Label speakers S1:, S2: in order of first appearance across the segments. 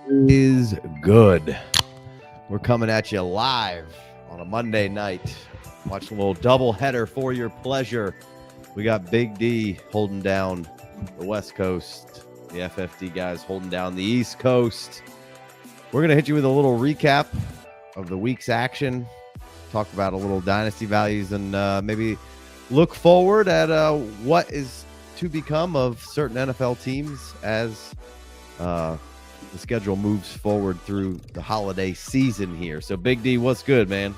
S1: Is good. We're coming at you live on a Monday night. Watch a little double header for your pleasure. We got Big D holding down the West Coast. The FFD guys holding down the East Coast. We're going to hit you with a little recap of the week's action. Talk about a little dynasty values and maybe look forward at what is to become of certain NFL teams as the schedule moves forward through the holiday season here. So, Big D, what's good, man?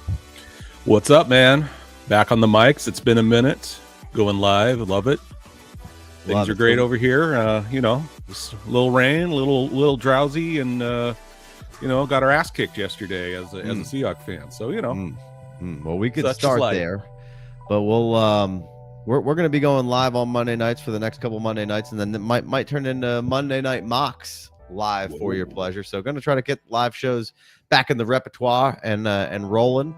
S2: What's up, man? Back on the mics. It's been a minute. Going live. Love it. Things are great over here. Just a little rain, a little drowsy, and got our ass kicked yesterday as a Seahawks fan. So
S1: well, we could start there, but we'll we're going to be going live on Monday nights for the next couple Monday nights, and then it might turn into Monday night mocks live for your pleasure. So going to try to get live shows back in the repertoire and rolling.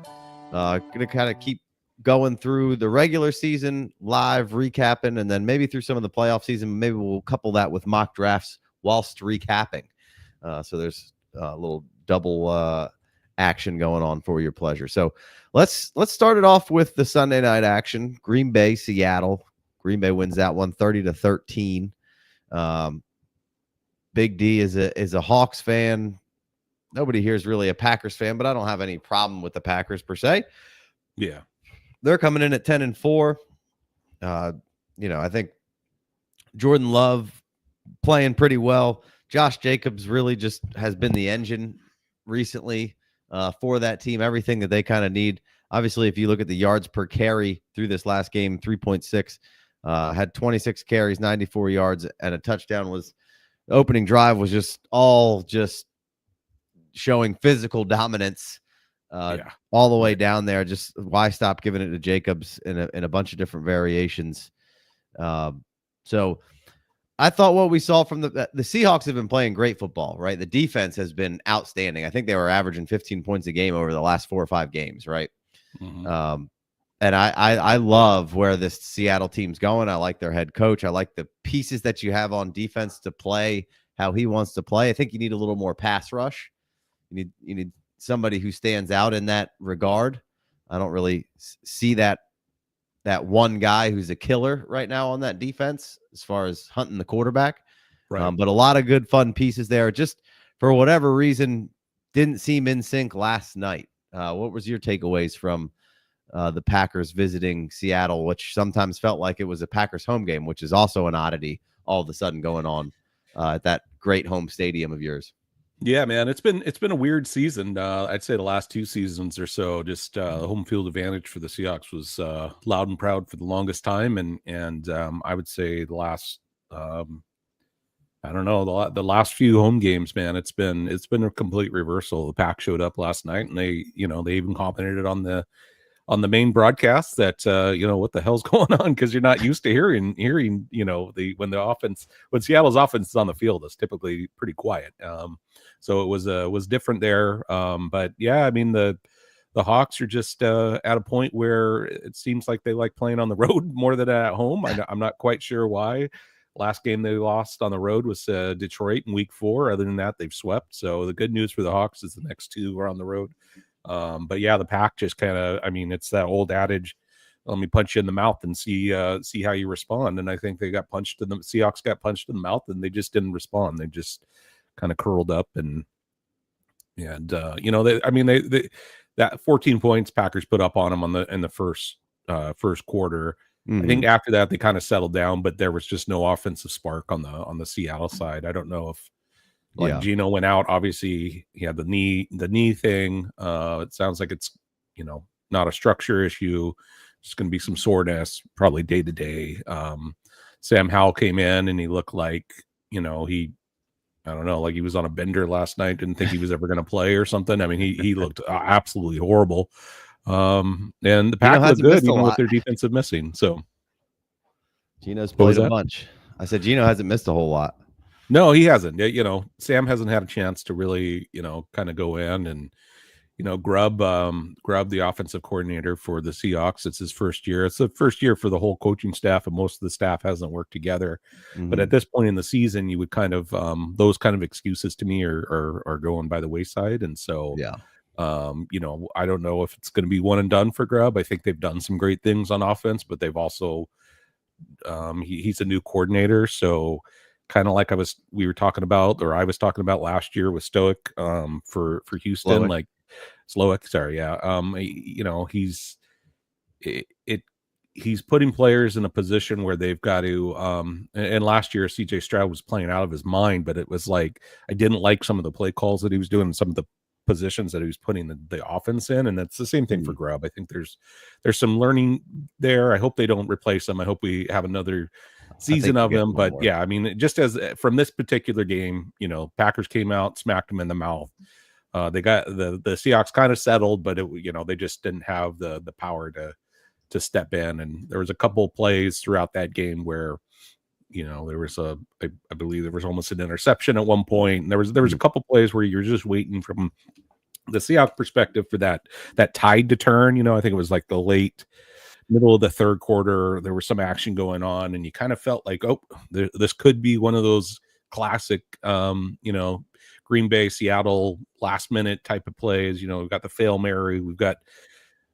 S1: Going to kind of keep going through the regular season live recapping, and then maybe through some of the playoff season. Maybe we'll couple that with mock drafts whilst recapping. So there's a little double action going on for your pleasure. So let's start it off with the Sunday night action. Green Bay, Seattle. Green Bay wins that one 30-13. Big D is a Hawks fan. Nobody here is really a Packers fan, but I don't have any problem with the Packers per se.
S2: Yeah.
S1: They're coming in at 10-4. I think Jordan Love playing pretty well. Josh Jacobs really just has been the engine recently for that team. Everything that they kind of need. Obviously, if you look at the yards per carry through this last game, 3.6, had 26 carries, 94 yards, and a touchdown. Was the opening drive was just showing physical dominance all the way down there. Just why stop giving it to Jacobs in a bunch of different variations. So I thought what we saw from the Seahawks have been playing great football, right? The defense has been outstanding. I think they were averaging 15 points a game over the last 4 or 5 games, right? Mm-hmm. And I love where this Seattle team's going. I like their head coach. I like the pieces that you have on defense to play how he wants to play. I think you need a little more pass rush. You need somebody who stands out in that regard. I don't really see that one guy who's a killer right now on that defense as far as hunting the quarterback. Right. But a lot of good fun pieces there. Just for whatever reason, didn't seem in sync last night. What was your takeaways from the Packers visiting Seattle, which sometimes felt like it was a Packers home game, which is also an oddity all of a sudden going on at that great home stadium of yours?
S2: Yeah, man, it's been a weird season. I'd say the last 2 seasons or so, just the home field advantage for the Seahawks was loud and proud for the longest time, and I would say the last the last few home games, man, it's been a complete reversal. The Pack showed up last night, and they even commented on the main broadcast that what the hell's going on, because you're not used to hearing when Seattle's offense is on the field, it's typically pretty quiet. So it was different there. But yeah, I mean the Hawks are just at a point where it seems like they like playing on the road more than at home. I'm not quite sure why. Last game they lost on the road was Detroit in week 4. Other than that, they've swept. So the good news for the Hawks is the next 2 are on the road. But yeah, the Pack just kind of, it's that old adage, let me punch you in the mouth and see how you respond. And I think the Seahawks got punched in the mouth, and they just didn't respond. They just kind of curled up and that 14 points Packers put up on them in the first quarter. Mm-hmm. I think after that they kind of settled down, but there was just no offensive spark on the Seattle side. I don't know if Geno went out. Obviously he had the knee thing. It sounds like it's not a structure issue. It's going to be some soreness probably day to day. Sam Howell came in and he looked like like he was on a bender last night. Didn't think he was ever going to play or something. I mean, he looked absolutely horrible. And the Pack looked good even with their defensive missing. So
S1: Geno's played a bunch. I said Geno hasn't missed a whole lot.
S2: No, he hasn't. Sam hasn't had a chance to really, kind of go in and, Grubb, the offensive coordinator for the Seahawks. It's his first year. It's the first year for the whole coaching staff, and most of the staff hasn't worked together. But at this point in the season, you would kind of those kind of excuses to me are going by the wayside. And so, I don't know if it's going to be one and done for Grubb. I think they've done some great things on offense, but they've also he's a new coordinator, so kind of like I was talking about last year with Stoic for Houston,
S1: Slowick.
S2: Slowick, sorry, he's putting players in a position where they've got to and last year CJ Stroud was playing out of his mind, but it was like I didn't like some of the play calls that he was doing and some of the positions that he was putting the offense in, and that's the same thing for Grubb. I think there's some learning there. I hope they don't replace him. I hope we have another season of him, but yeah, I mean, just as from this particular game, Packers came out, smacked him in the mouth. They got the Seahawks kind of settled, but they just didn't have the power to step in. And there was a couple of plays throughout that game where there was I believe there was almost an interception at one point, and there was a couple plays where you're just waiting from the Seahawks perspective for that tide to turn. I think it was like the late middle of the third quarter. There was some action going on, and you kind of felt like, this could be one of those classic Green Bay, Seattle last minute type of plays. We've got the Fail Mary, we've got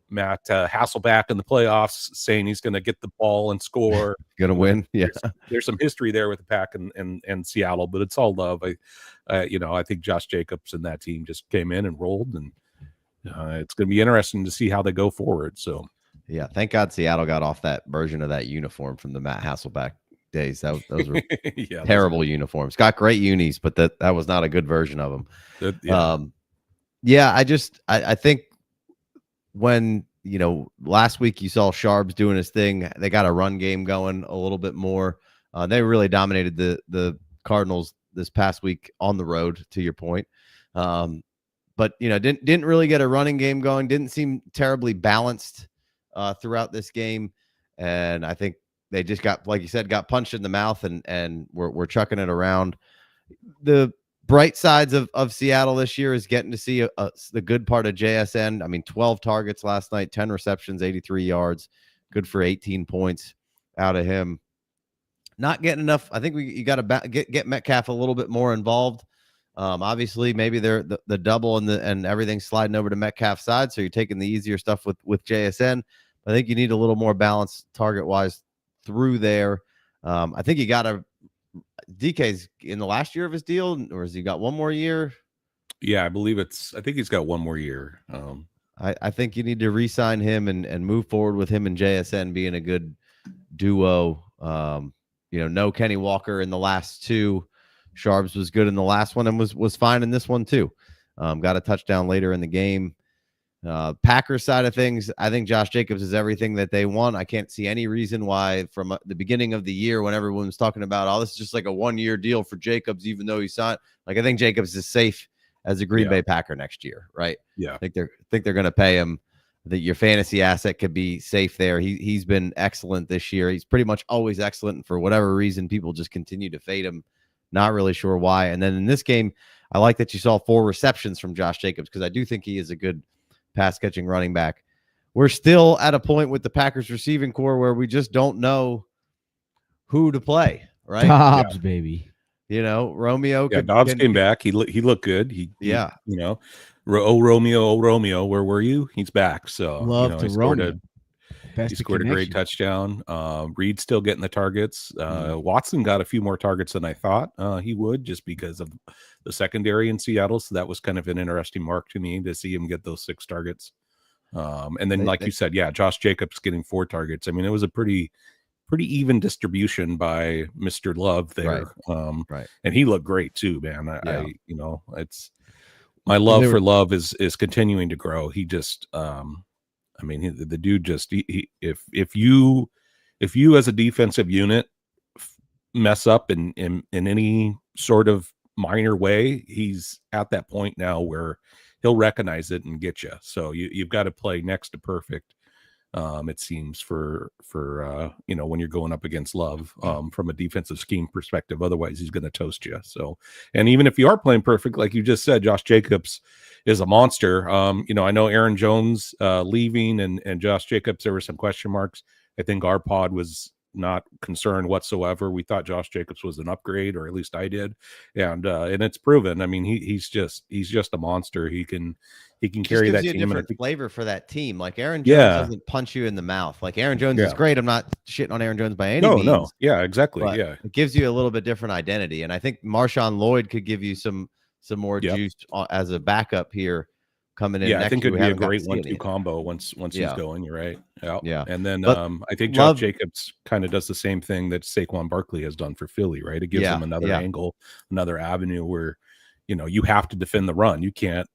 S2: Matt Hasselbeck in the playoffs saying he's going to get the ball and score.
S1: Going to win. Yeah.
S2: There's some history there with the Pack and Seattle, but it's all love. I think Josh Jacobs and that team just came in and rolled, and it's going to be interesting to see how they go forward. So,
S1: yeah, thank God Seattle got off that version of that uniform from the Matt Hasselbeck days. Those were terrible uniforms. Got great unis, but that was not a good version of them. I think when last week you saw Sharps doing his thing, they got a run game going a little bit more. They really dominated the Cardinals this past week on the road, to your point. But didn't really get a running game going. Didn't seem terribly balanced throughout this game, and I think they just got, like you said, got punched in the mouth, and we're chucking it around. The bright sides of Seattle this year is getting to see the good part of JSN. I mean, 12 targets last night, 10 receptions, 83 yards, good for 18 points out of him. Not getting enough. I think you got to get Metcalf a little bit more involved. Obviously, maybe they're the double and everything's sliding over to Metcalf's side, so you're taking the easier stuff with JSN. I think you need a little more balance target wise through there. I think you got to. DK's in the last year of his deal, or has he got one more year?
S2: Yeah, I think he's got one more year.
S1: I think you need to re-sign him and move forward with him and JSN being a good duo. No Kenny Walker in the last two. Sharps was good in the last one and was fine in this one too. Got a touchdown later in the game. Packers side of things, I think Josh Jacobs is everything that they want. I can't see any reason why from the beginning of the year when everyone was talking about, this is just like a 1-year deal for Jacobs, even though he signed. Like, I think Jacobs is safe as a Green Bay Packer next year, right?
S2: Yeah.
S1: I think they're going to pay him. That your fantasy asset could be safe there. He's been excellent this year. He's pretty much always excellent. And for whatever reason, people just continue to fade him. Not really sure why. And then in this game, I like that you saw 4 receptions from Josh Jacobs because I do think he is a good pass catching running back. We're still at a point with the Packers receiving core where we just don't know who to play, right?
S3: Dobbs, baby.
S1: Romeo.
S2: Dobbs came back. He looked good. Romeo, where were you? He's back. So he scored a great touchdown. Reed's still getting the targets. Watson got a few more targets than I thought he would, just because of the secondary in Seattle. So that was kind of an interesting mark to me to see him get those 6 targets. And then, you said, Josh Jacobs getting 4 targets. I mean, it was a pretty even distribution by Mr. Love there.
S1: Right.
S2: And he looked great too, man. It's my love for Love is continuing to grow. He just, the dude just, if you as a defensive unit mess up in any sort of minor way, he's at that point now where he'll recognize it and get you. So you've got to play next to perfect It seems for when you're going up against Love from a defensive scheme perspective. Otherwise, he's going to toast you. So, and even if you are playing perfect, like you just said, Josh Jacobs is a monster. I know Aaron Jones leaving and Josh Jacobs, there were some question marks. I think our pod was not concerned whatsoever. We thought Josh Jacobs was an upgrade, or at least I did, and it's proven. I mean, he's just a monster. He can carry that team.
S1: A different flavor for that team. Like Aaron Jones doesn't punch you in the mouth. Like Aaron Jones is great. I'm not shitting on Aaron Jones by any means.
S2: No, yeah, exactly. Yeah,
S1: it gives you a little bit different identity, and I think Marshawn Lloyd could give you some more juice as a backup here. Coming in,
S2: I think it'd be a great 1-2 combo once he's going. You're right.
S1: Yeah.
S2: And then I think Josh Jacobs kind of does the same thing that Saquon Barkley has done for Philly, right? It gives him another angle, another avenue where you have to defend the run. You can't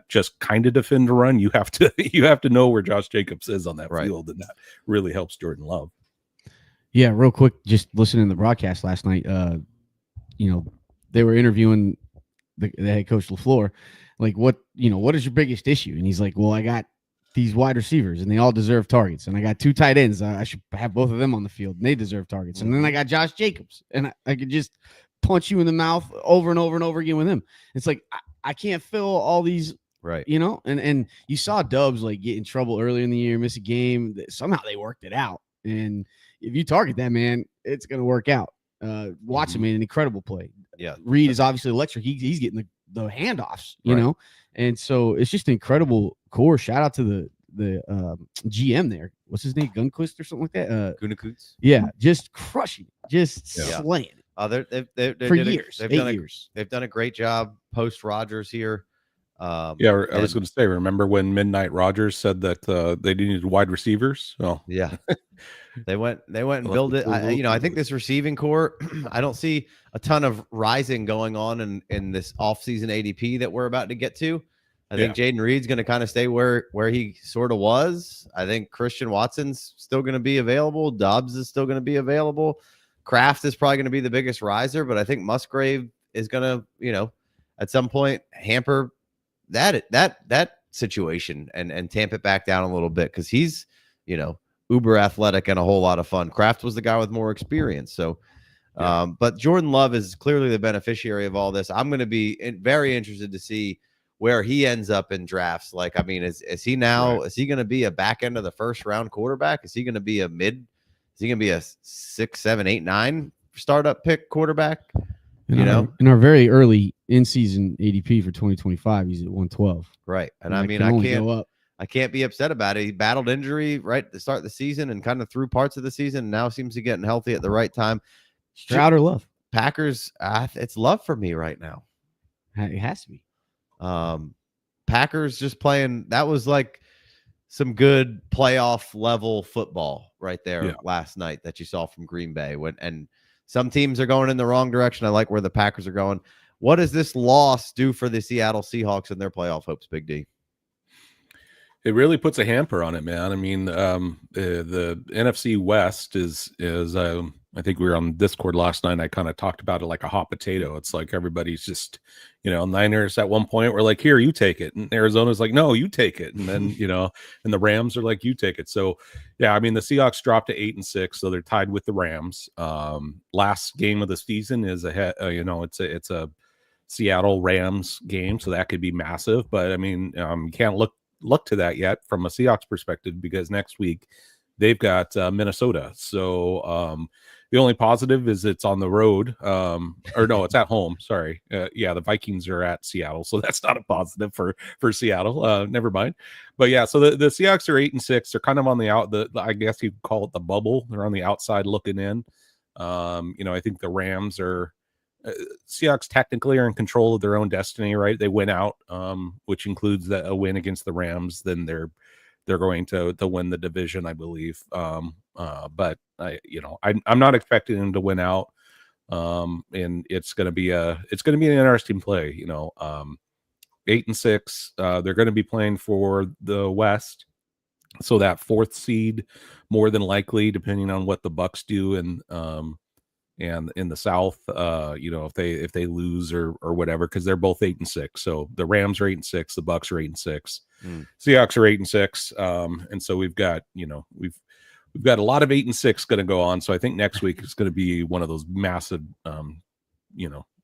S2: just kind of defend the run. You have to know where Josh Jacobs is on that field, and that really helps Jordan Love.
S3: Yeah, real quick, just listening to the broadcast last night. They were interviewing the head coach LaFleur. Like, what is your biggest issue? And he's like, well, I got these wide receivers and they all deserve targets. And I got 2 tight ends. I should have both of them on the field and they deserve targets. And then I got Josh Jacobs and I could just punch you in the mouth over and over and over again with him. It's like, I can't fill all these,
S1: right.
S3: And you saw Dubs like get in trouble earlier in the year, miss a game. Somehow they worked it out. And if you target that man, it's going to work out. Watson made an incredible play.
S1: Yeah.
S3: Reed is obviously electric. He's getting the handoffs, you know, and so it's just an incredible core. Shout out to the GM there. What's his name? Gunquist or something like that.
S1: Gunakuts.
S3: Yeah, just crushing, slaying.
S1: They've
S3: for years.
S1: They've done a great job post Rodgers here.
S2: I was going to say, remember when Midnight Rodgers said that they needed wide receivers? Oh,
S1: yeah. They went and built it. I think this receiving core, I don't see a ton of rising going on in this offseason ADP that we're about to get to. I think Jaden Reed's going to kind of stay where he sort of was. I think Christian Watson's still going to be available. Dobbs is still going to be available. Kraft is probably going to be the biggest riser, but I think Musgrave is going to, at some point hamper that situation and tamp it back down a little bit because he's, uber athletic and a whole lot of fun. Kraft was the guy with more experience. So, but Jordan Love is clearly the beneficiary of all this. I'm going to be very interested to see where he ends up in drafts. Like, I mean, is he now, is he going to be a back end of the first round quarterback? Is he going to be is he going to be a 6, 7, 8, 9 startup pick quarterback? In
S3: our very early in-season ADP for 2025, he's at 112.
S1: Right. And
S3: I
S1: mean, I can't be upset about it. He battled injury right at the start of the season and kind of through parts of the season. Now seems to be getting healthy at the right time.
S3: Stroud or Love?
S1: Packers, it's Love for me right now.
S3: It has to be.
S1: Packers just playing. That was like some good playoff level football right there last night that you saw from Green Bay. And some teams are going in the wrong direction. I like where the Packers are going. What does this loss do for the Seattle Seahawks and their playoff hopes, Big D?
S2: It really puts a hamper on it, man. I mean, the NFC West is I think we were on Discord last night. And I kind of talked about it like a hot potato. It's like everybody's just, Niners at one point were like, here, you take it. And Arizona's like, no, you take it. And then, and the Rams are like, you take it. So, yeah, I mean, the Seahawks dropped to 8-6, so they're tied with the Rams. Last game of the season is it's a Seattle Rams game, so that could be massive. But I mean, you can't look to that yet from a Seahawks perspective because next week they've got Minnesota. So the only positive is it's on the road, or no, it's at home. Sorry. The Vikings are at Seattle, so that's not a positive for Seattle. Never mind. But yeah, so the Seahawks are 8-6. They're kind of on the I guess you'd call it the bubble. They're on the outside looking in. I think the Rams are. Seahawks technically are in control of their own destiny, right? They win out, which includes a win against the Rams. Then they're going to win the division, I believe. But I'm not expecting them to win out. And it's going to be an interesting play. 8-6. They're going to be playing for the West, so that 4th seed more than likely, depending on what the Bucks do And in the South, if they lose or whatever, because they're both 8-6. So the Rams are 8-6, the Bucks are 8-6, Seahawks are 8-6. And so we've got we've got a lot of 8-6 going to go on. So I think next week is going to be one of those massive,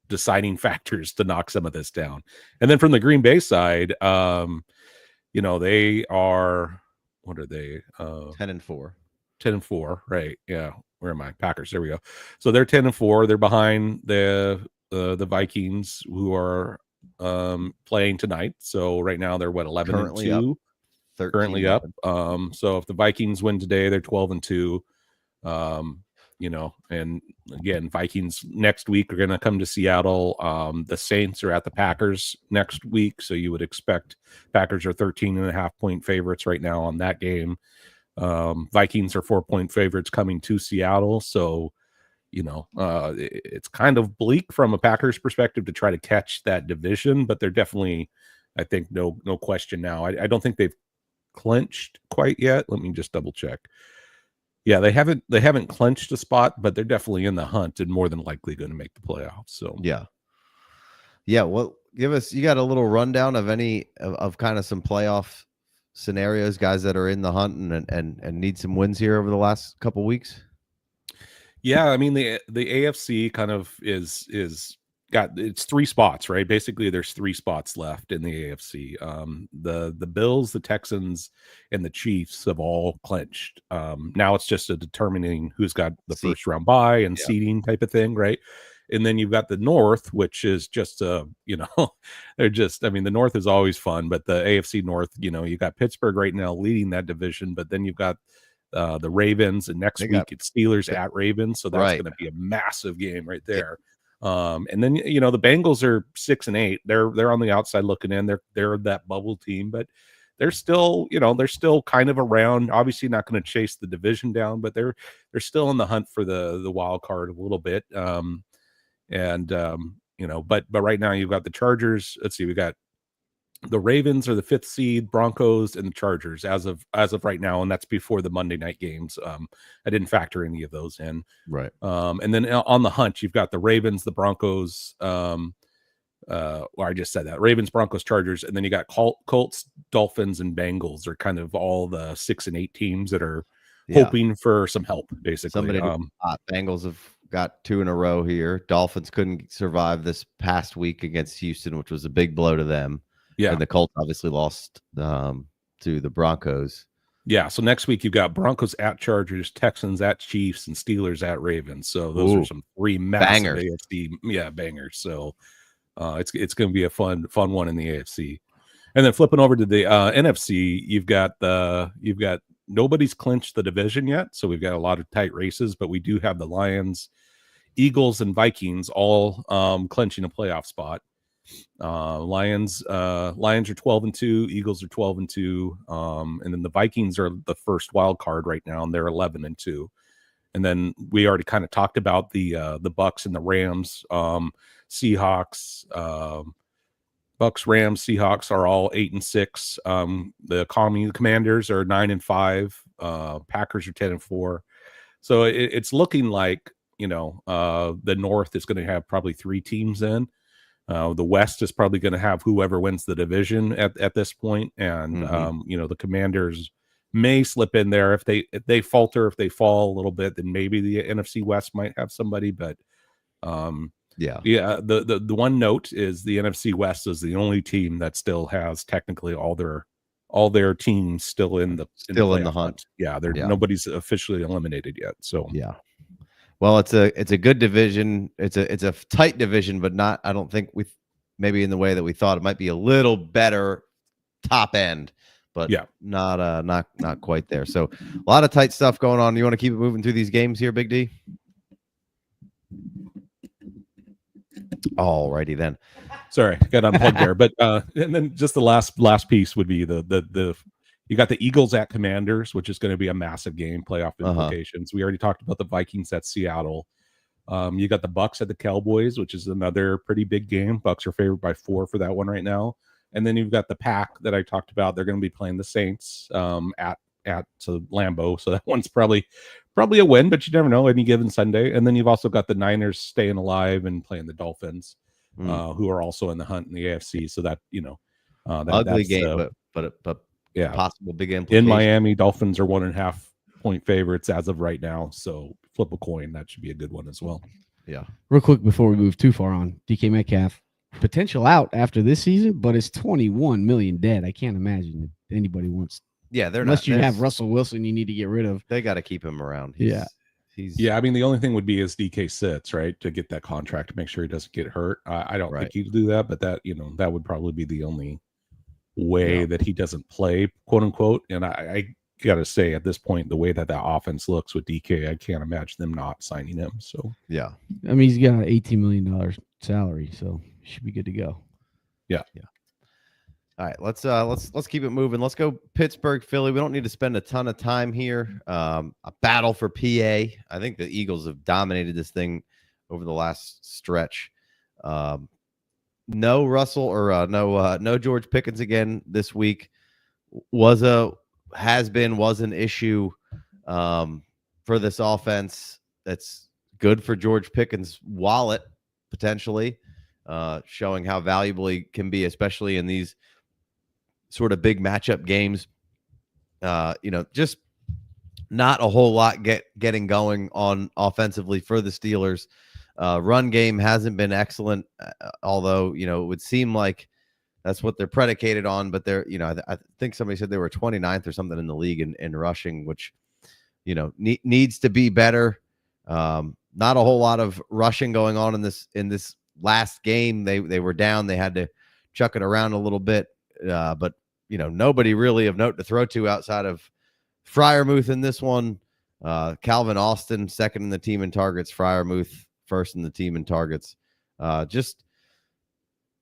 S2: deciding factors to knock some of this down. And then from the Green Bay side, they are, what are they?
S1: 10-4.
S2: 10-4, right? Yeah. Where am I? Packers. There we go. So they're 10-4. They're behind the Vikings, who are playing tonight. So right now they're 11-2, currently up. So if the Vikings win today, they're 12-2. And again, Vikings next week are going to come to Seattle. The Saints are at the Packers next week, so you would expect Packers are 13.5-point favorites right now on that game. Vikings are 4-point favorites coming to Seattle. So, it's kind of bleak from a Packers perspective to try to catch that division, but they're definitely, I think, no question now. I don't think they've clinched quite yet. Let me just double check. Yeah, they haven't clinched a spot, but they're definitely in the hunt and more than likely going to make the playoffs. So
S1: yeah. Well, you got a little rundown of any of kind of some playoff scenarios, guys that are in the hunt and need some wins here over the last couple weeks.
S2: Yeah, I mean the AFC kind of is got it's 3 spots, right? Basically, there's 3 spots left in the AFC. The Bills, the Texans, and the Chiefs have all clinched. Now it's just a determining who's got the first round bye and seeding type of thing, right? And then you've got the North, which is just they're just, I mean, the North is always fun, but the AFC North, you got Pittsburgh right now leading that division, but then you've got the Ravens, and next week it's Steelers at Ravens, so that's going to be a massive game right there. And then the Bengals are 6-8. They're on the outside looking in. They're that bubble team, but they're still kind of around. Obviously not going to chase the division down, but they're still in the hunt for the wild card a little bit. But right now you've got the Chargers. Let's see, we got the Ravens are the 5th seed, Broncos, and the Chargers as of right now, and that's before the Monday night games. I didn't factor any of those in.
S1: Right.
S2: And then on the hunt, you've got the Ravens, the Broncos. I just said that: Ravens, Broncos, Chargers, and then you got Colts, Dolphins, and Bengals are kind of all the 6 and 8 teams that are hoping for some help. Basically,
S1: Bengals have got 2 in a row here. Dolphins couldn't survive this past week against Houston, which was a big blow to them. Yeah, and the Colts obviously lost to the Broncos.
S2: Yeah, so next week you've got Broncos at Chargers, Texans at Chiefs, and Steelers at Ravens. So those are some 3 massive bangers. AFC, bangers. So it's going to be a fun one in the AFC. And then flipping over to the NFC, you've got nobody's clinched the division yet, so we've got a lot of tight races, but we do have the Lions, Eagles, and Vikings all clinching a playoff spot. Lions are 12-2, Eagles are 12-2, and then the Vikings are the first wild card right now, and they're 11-2. And then we already kind of talked about the Bucks and the Rams, Seahawks, Bucks, Rams, Seahawks are all 8-6. The Commanders are 9-5. Packers are 10-4. So it's looking like the North is going to have probably 3 teams in. The West is probably going to have whoever wins the division at this point, and the Commanders may slip in there if they falter, if they fall a little bit, then maybe the NFC West might have somebody. But the one note is the NFC West is the only team that still has technically all their teams still in the
S1: hunt.
S2: Nobody's officially eliminated yet. So
S1: well, it's a good division. It's a tight division, but not. I don't think maybe in the way that we thought. It might be a little better top end, but not quite there. So a lot of tight stuff going on. You want to keep it moving through these games here, Big D? Alrighty then.
S2: Sorry, got unplugged there. But and then just the last piece would be the you got the Eagles at Commanders, which is going to be a massive game, playoff implications. We already talked about the Vikings at Seattle. You got the Bucks at the Cowboys, which is another pretty big game. Bucks are favored by 4 for that one right now. And then you've got the Pack that I talked about. They're going to be playing the Saints at to Lambeau, so that one's probably a win, but you never know any given Sunday. And then you've also got the Niners staying alive and playing the Dolphins, who are also in the hunt in the AFC. So that
S1: ugly game, but yeah, possible big implication.
S2: In Miami, Dolphins are 1.5 point favorites as of right now. So flip a coin, that should be a good one as well.
S1: Yeah.
S3: Real quick before we move too far on, DK Metcalf potential out after this season, but it's 21 million dead. I can't imagine that anybody wants.
S1: Yeah, they're
S3: unless you have Russell Wilson, you need to get rid of.
S1: They got to keep him around.
S2: I mean, the only thing would be is DK sits, right, to get that contract to make sure he doesn't get hurt. I don't think he'd do that, but that that would probably be the only way that he doesn't play, quote unquote. And I got to say, at this point, the way that offense looks with DK, I can't imagine them not signing him. So
S1: yeah,
S3: I mean, he's got an $18 million salary, so he should be good to go.
S2: Yeah.
S1: All right, let's keep it moving. Let's go Pittsburgh, Philly. We don't need to spend a ton of time here. A battle for PA. I think the Eagles have dominated this thing over the last stretch. No Russell or no George Pickens again this week. Was an issue for this offense. That's good for George Pickens' wallet potentially, showing how valuable he can be, especially in these sort of big matchup games. Just not a whole lot getting going on offensively for the Steelers. Run game hasn't been excellent, although, it would seem like that's what they're predicated on, but they're, I think somebody said they were 29th or something in the league in rushing, which, needs to be better. Not a whole lot of rushing going on in this last game. They were down. They had to chuck it around a little bit. But nobody really of note to throw to outside of Freiermuth in this one. Calvin Austin second in the team in targets. Freiermuth first in the team in targets. Just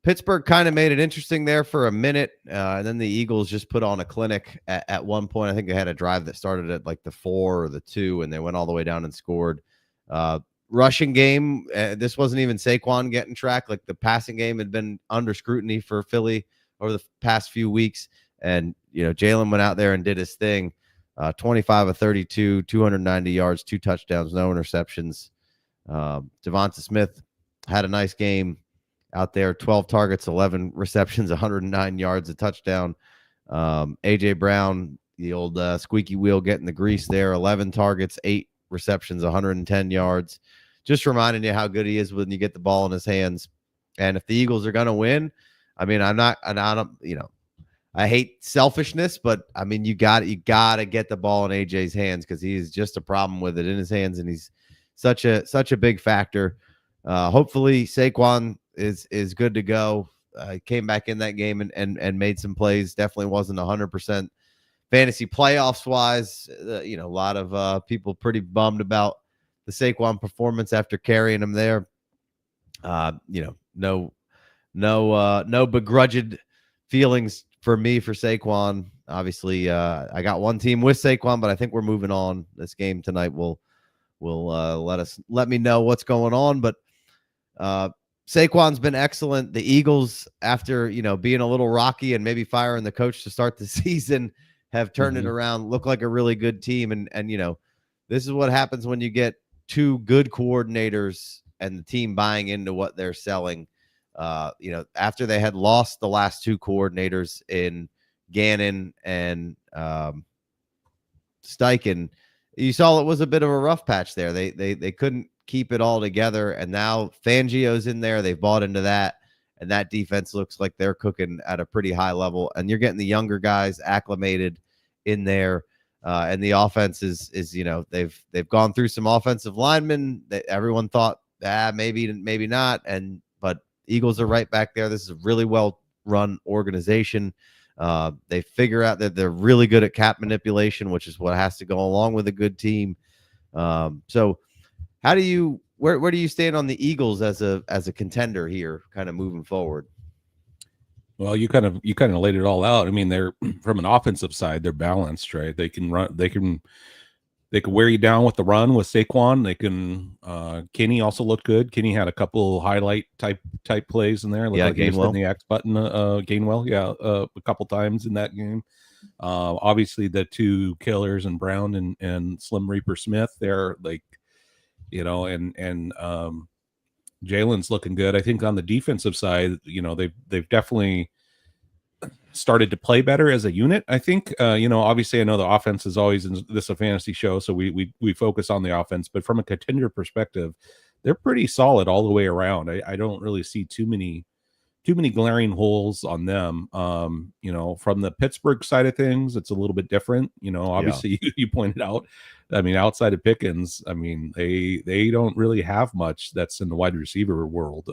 S1: Pittsburgh kind of made it interesting there for a minute, and then the Eagles just put on a clinic at one point. I think they had a drive that started at like the 4 or the 2, and they went all the way down and scored. Rushing game, this wasn't even Saquon getting tracked. Like the passing game had been under scrutiny for Philly over the past few weeks. And, Jalen went out there and did his thing. 25 of 32, 290 yards, 2 touchdowns, no interceptions. Devonta Smith had a nice game out there, 12 targets, 11 receptions, 109 yards, a touchdown. AJ Brown, the old squeaky wheel getting the grease there, 11 targets, 8 receptions, 110 yards. Just reminding you how good he is when you get the ball in his hands. And if the Eagles are going to win, I mean, I hate selfishness, but I mean, you got to get the ball in AJ's hands because he's just a problem with it in his hands, and he's such a big factor. Hopefully, Saquon is good to go. Came back in that game and made some plays. Definitely wasn't 100% fantasy playoffs wise. A lot of people pretty bummed about the Saquon performance after carrying him there. No begrudged feelings for me for Saquon. Obviously, I got one team with Saquon, but I think we're moving on. This game tonight will let me know what's going on. But Saquon's been excellent. The Eagles, after being a little rocky and maybe firing the coach to start the season, have turned it around. Look like a really good team, and this is what happens when you get 2 good coordinators and the team buying into what they're selling. After they had lost the last 2 coordinators in Gannon and Steichen, you saw it was a bit of a rough patch there. They couldn't keep it all together, and now Fangio's in there. They've bought into that, and that defense looks like they're cooking at a pretty high level, and you're getting the younger guys acclimated in there. And the offense is they've gone through some offensive linemen that everyone thought maybe not, but Eagles are right back there. This is a really well run organization. They figure out that they're really good at cap manipulation, which is what has to go along with a good team. So where do you stand on the Eagles as a contender here, kind of moving forward?
S2: Well, you kind of laid it all out. I mean, they're from an offensive side, they're balanced, right? They can run, they can wear you down with the run with Saquon. They can Kenny also looked good. Kenny had a couple highlight type plays in there. Looked like he was hitting the X button. Gainwell, a couple times in that game. Obviously the two killers in Brown and Slim Reaper Smith, they're like, and Jalen's looking good. I think on the defensive side, they've definitely started to play better as a unit. I think, obviously I know the offense is always in this a fantasy show, so we focus on the offense, but from a contender perspective, they're pretty solid all the way around. I don't really see too many glaring holes on them. From the Pittsburgh side of things, it's a little bit different. Obviously you pointed out, I mean, outside of Pickens, I mean, they don't really have much that's in the wide receiver world.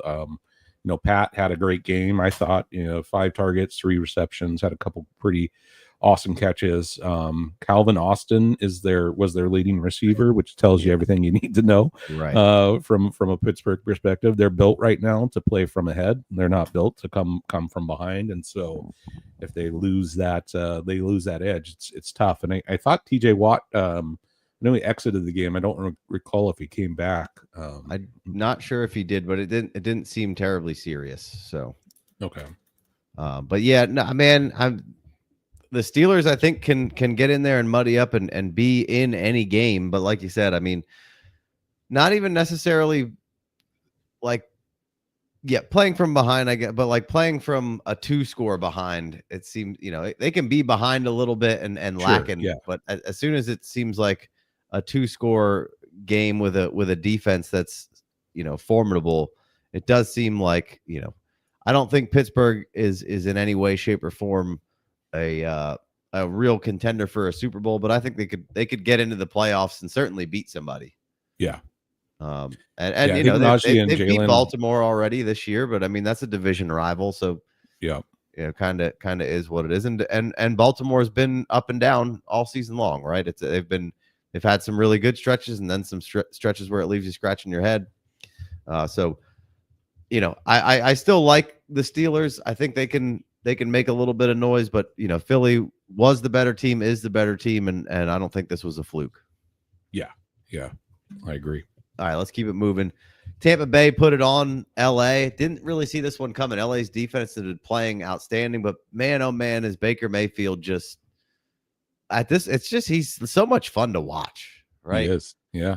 S2: Pat had a great game. I thought, 5 targets, 3 receptions, had a couple pretty awesome catches. Calvin Austin was their leading receiver, which tells you everything you need to know.
S1: Right.
S2: From a Pittsburgh perspective, they're built right now to play from ahead. They're not built to come from behind. And so if they lose that edge, it's tough. And I thought TJ Watt, I know he exited the game. I don't recall if he came back.
S1: I'm not sure if he did, but it didn't seem terribly serious. So
S2: okay.
S1: But yeah, no, man, the Steelers, I think, can get in there and muddy up and be in any game. But like you said, I mean, not even necessarily like, playing from behind, I get, but like playing from a 2-score behind, it seems, they can be behind a little bit and
S2: Sure,
S1: lacking.
S2: yeah.
S1: But as soon as it seems like a 2-score game with a defense that's, formidable, it does seem like, I don't think Pittsburgh is in any way, shape, or form a real contender for a Super Bowl, but I think they could get into the playoffs and certainly beat somebody.
S2: Yeah.
S1: And
S2: Najee
S1: they beat
S2: Jalen,
S1: Baltimore already this year, but I mean, that's a division rival. So
S2: yeah,
S1: kind of is what it is. And Baltimore's been up and down all season long, right? They've had some really good stretches and then some stretches where it leaves you scratching your head. So I still like the Steelers. I think they can make a little bit of noise, but Philly was the better team, is the better team, and I don't think this was a fluke.
S2: Yeah, I agree.
S1: All right, let's keep it moving. Tampa Bay put it on LA. Didn't really see this one coming. LA's defense has been playing outstanding, but man, oh man, is Baker Mayfield just he's so much fun to watch, right?
S2: He is, yeah.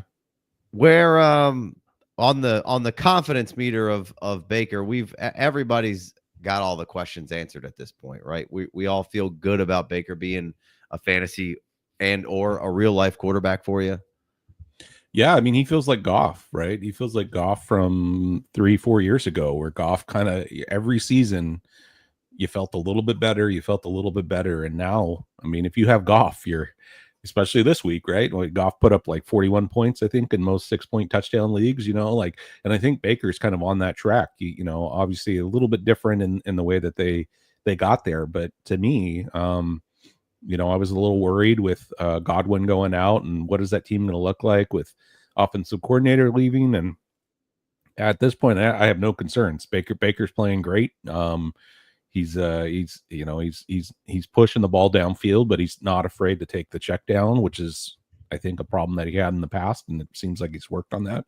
S1: Where on the confidence meter of Baker, everybody's got all the questions answered at this point, right? We all feel good about Baker being a fantasy and or a real life quarterback for you.
S2: Yeah, I mean, he feels like Goff, right? He feels like Goff from 3-4 years ago, where Goff kind of every season you felt a little bit better, and now, I mean, if you have Goff, you're, especially this week, right? Like Goff put up like 41 points, I think, in most 6-point touchdown leagues, and I think Baker's kind of on that track. Obviously a little bit different in the way that they got there, but to me, I was a little worried with Godwin going out, and what is that team going to look like with offensive coordinator leaving? And at this point, I have no concerns. Baker's playing great. He's pushing the ball downfield, but he's not afraid to take the check down, which is, I think, a problem that he had in the past, and it seems like he's worked on that.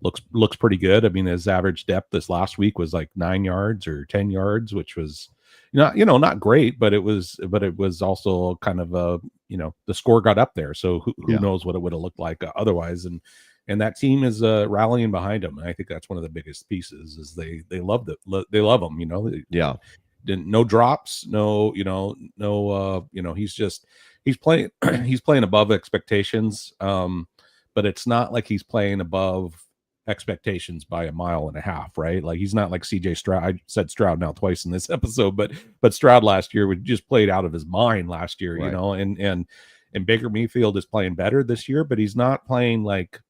S2: Looks pretty good. I mean, his average depth this last week was like 9 yards or 10 yards, which was not great, but it was also kind of the score got up there. So who knows what it would have looked like otherwise. And that team is rallying behind him. And I think that's one of the biggest pieces is they love him,
S1: Yeah.
S2: No drops, he's playing he's playing above expectations. But it's not like he's playing above expectations by 1.5 miles, right? Like he's not like CJ Stroud. I said Stroud now twice in this episode, but Stroud last year would just played out of his mind last year,
S1: right.
S2: And Baker Mayfield is playing better this year, but he's not playing like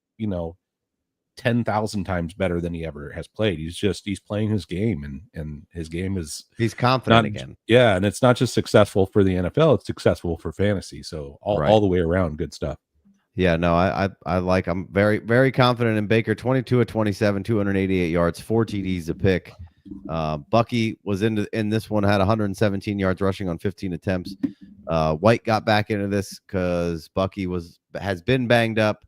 S2: 10,000 times better than he ever has played. He's playing his game, and his game is,
S1: he's confident again.
S2: Yeah, and it's not just successful for the NFL; it's successful for fantasy. So all the way around, good stuff.
S1: Yeah, no, I'm very, very confident in Baker. 22 of 27, 288 yards, 4 TDs a pick. Bucky was in this one, had 117 yards rushing on 15 attempts. White got back into this because Bucky has been banged up,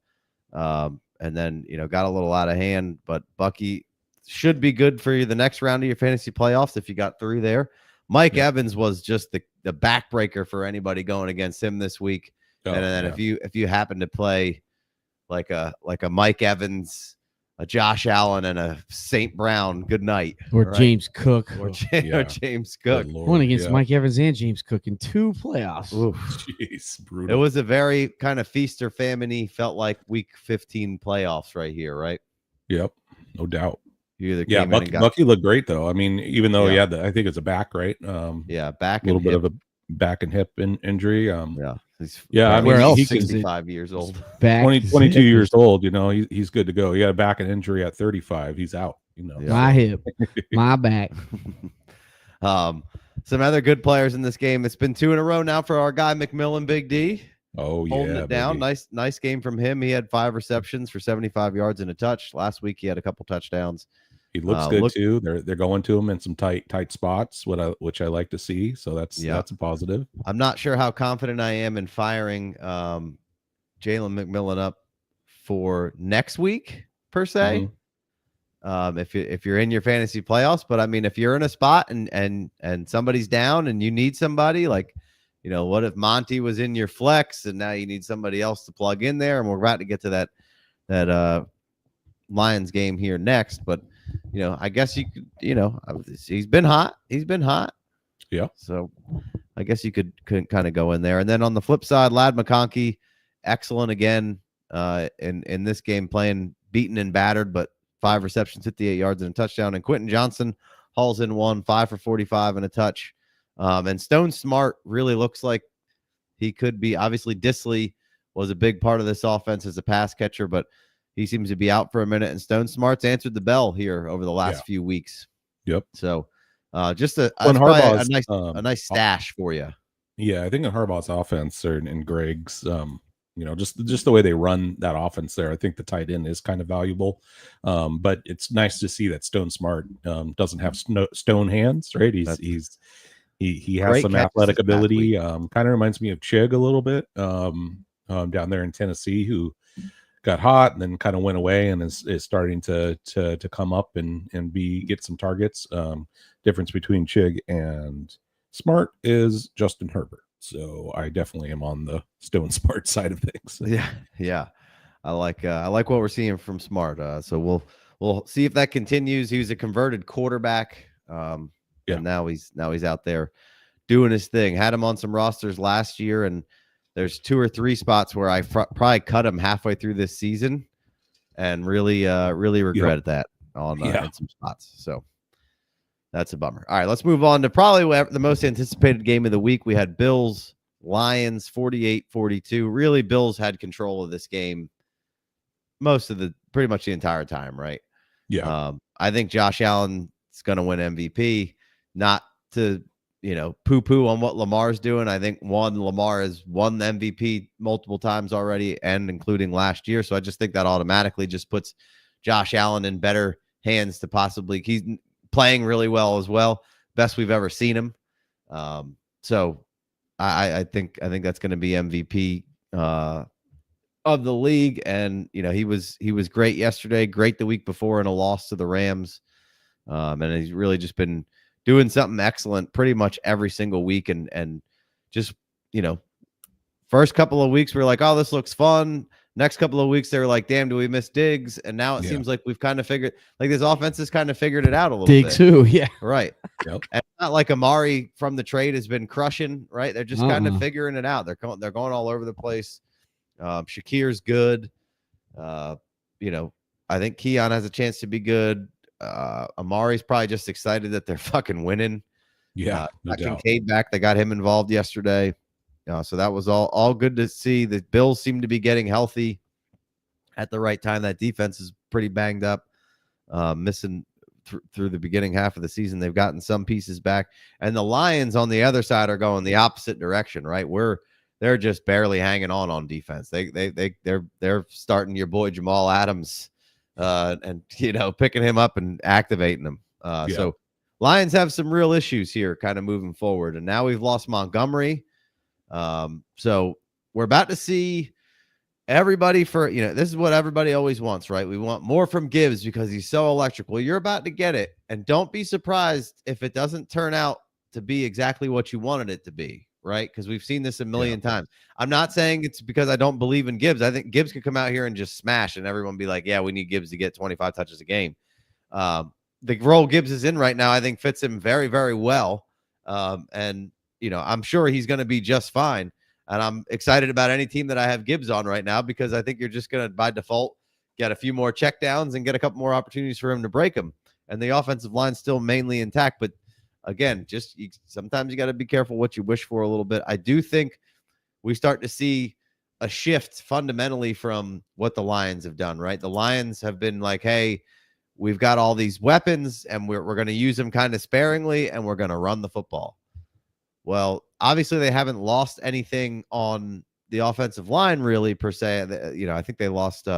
S1: and then got a little out of hand. But Bucky should be good for you the next round of your fantasy playoffs if you got through there. Mike Evans was just the backbreaker for anybody going against him this week. And then if you happen to play like a Mike Evans, a Josh Allen, and a St. Brown, good night.
S3: Or right? James Cook.
S1: Or James Cook.
S3: One against Mike Evans and James Cook in 2 playoffs.
S2: Jeez, brutal.
S1: It was a very kind of feast or famine-y, felt like week 15 playoffs right here, right?
S2: Yep, no doubt.
S1: You either came in and got...
S2: Bucky looked great, though. I mean, even though he had I think it's a back, right?
S1: Back,
S2: a little bit of a back and hip injury.
S1: I mean,
S3: where else?
S1: He's 65 years old.
S2: 22 years old. You know, he's good to go. He had a back and injury at 35. He's out. You know,
S3: my hip, my back.
S1: Some other good players in this game. It's been 2 in a row now for our guy McMillan, Big D.
S2: Oh yeah,
S1: holding it down.
S2: Baby.
S1: Nice game from him. He had 5 receptions for 75 yards and a touch. Last week he had a couple touchdowns.
S2: He looks good too. They're going to him in some tight spots, which I like to see. So that's a positive.
S1: I'm not sure how confident I am in firing Jalen McMillan up for next week per se. If you're in your fantasy playoffs, but I mean, if you're in a spot and somebody's down and you need somebody, like, you know, what if Monty was in your flex and now you need somebody else to plug in there? And we're about to get to that Lions game here next, but you know, I guess you could, you know, he's been hot. Yeah. So I guess you could kind of go in there. And then on the flip side, Ladd McConkey, excellent again in this game, playing beaten and battered, but 5 receptions, 58 yards and a touchdown. And Quentin Johnson hauls in 1, 5 for 45 and a touch. And Stone Smart really looks like he could be. Obviously, Disley was a big part of this offense as a pass catcher, but he seems to be out for a minute. And Stone Smart's answered the bell here over the last few weeks.
S2: Yep.
S1: So just a nice stash for you.
S2: Yeah, I think in Harbaugh's offense and Greg's, you know, just the way they run that offense there, I think the tight end is kind of valuable. But it's nice to see that Stone Smart doesn't have stone hands, right? He has some athletic ability. Kind of reminds me of Chig a little bit down there in Tennessee, who got hot and then kind of went away and is starting to come up and get some targets. Difference between Chig and Smart is Justin Herbert. So I definitely am on the Stone Smart side of things.
S1: Yeah. I like what we're seeing from Smart. So we'll see if that continues. He was a converted quarterback. And now he's out there doing his thing. Had him on some rosters last year, and there's 2 or 3 spots where I probably cut him halfway through this season, and really regretted that on some spots. So that's a bummer. All right, let's move on to probably the most anticipated game of the week. We had Bills Lions 48-42. Really, Bills had control of this game pretty much the entire time, right?
S2: Yeah.
S1: I think Josh Allen is going to win MVP. Not to, you know, poo-poo on what Lamar's doing. I think Lamar has won the MVP multiple times already, and including last year. So I just think that automatically just puts Josh Allen in better hands to possibly. He's playing really well as well. Best we've ever seen him. So I think that's going to be MVP of the league. And, you know, he was great yesterday, great the week before in a loss to the Rams. And he's really just been doing something excellent pretty much every single week. And just, you know, first couple of weeks, we were like, oh, this looks fun. Next couple of weeks, they were like, damn, do we miss Diggs? And now it seems like we've kind of figured, like this offense has kind of figured it out a little
S3: Diggs
S1: bit.
S3: too, yeah.
S1: Right. Yep. And it's not like Amari from the trade has been crushing, right? They're just kind of figuring it out. They're going all over the place. Shakir's good. You know, I think Keon has a chance to be good. Amari's probably just excited that they're fucking winning.
S2: Yeah.
S1: Kincaid back. They got him involved yesterday. So that was all good to see. The Bills seem to be getting healthy at the right time. That defense is pretty banged up, missing through the beginning half of the season. They've gotten some pieces back, and the Lions on the other side are going the opposite direction. Right, they're just barely hanging on defense. They're starting your boy Jamal Adams, and you know, picking him up and activating him. So Lions have some real issues here, kind of moving forward. And now we've lost Montgomery. So we're about to see everybody this is what everybody always wants, right? We want more from Gibbs because he's so electric. Well, you're about to get it. And don't be surprised if it doesn't turn out to be exactly what you wanted it to be, right? Because we've seen this a million times. I'm not saying it's because I don't believe in Gibbs. I think Gibbs could come out here and just smash, and everyone be like, yeah, we need Gibbs to get 25 touches a game. The role Gibbs is in right now, I think, fits him very, very well. And, I'm sure he's going to be just fine. And I'm excited about any team that I have Gibbs on right now, because I think you're just going to, by default, get a few more checkdowns and get a couple more opportunities for him to break them. And the offensive line's still mainly intact. But again, sometimes you got to be careful what you wish for a little bit. I do think we start to see a shift fundamentally from what the Lions have done, right? The Lions have been like, hey, we've got all these weapons and we're going to use them kind of sparingly, and we're going to run the football. Well, obviously they haven't lost anything on the offensive line really per se. I think they lost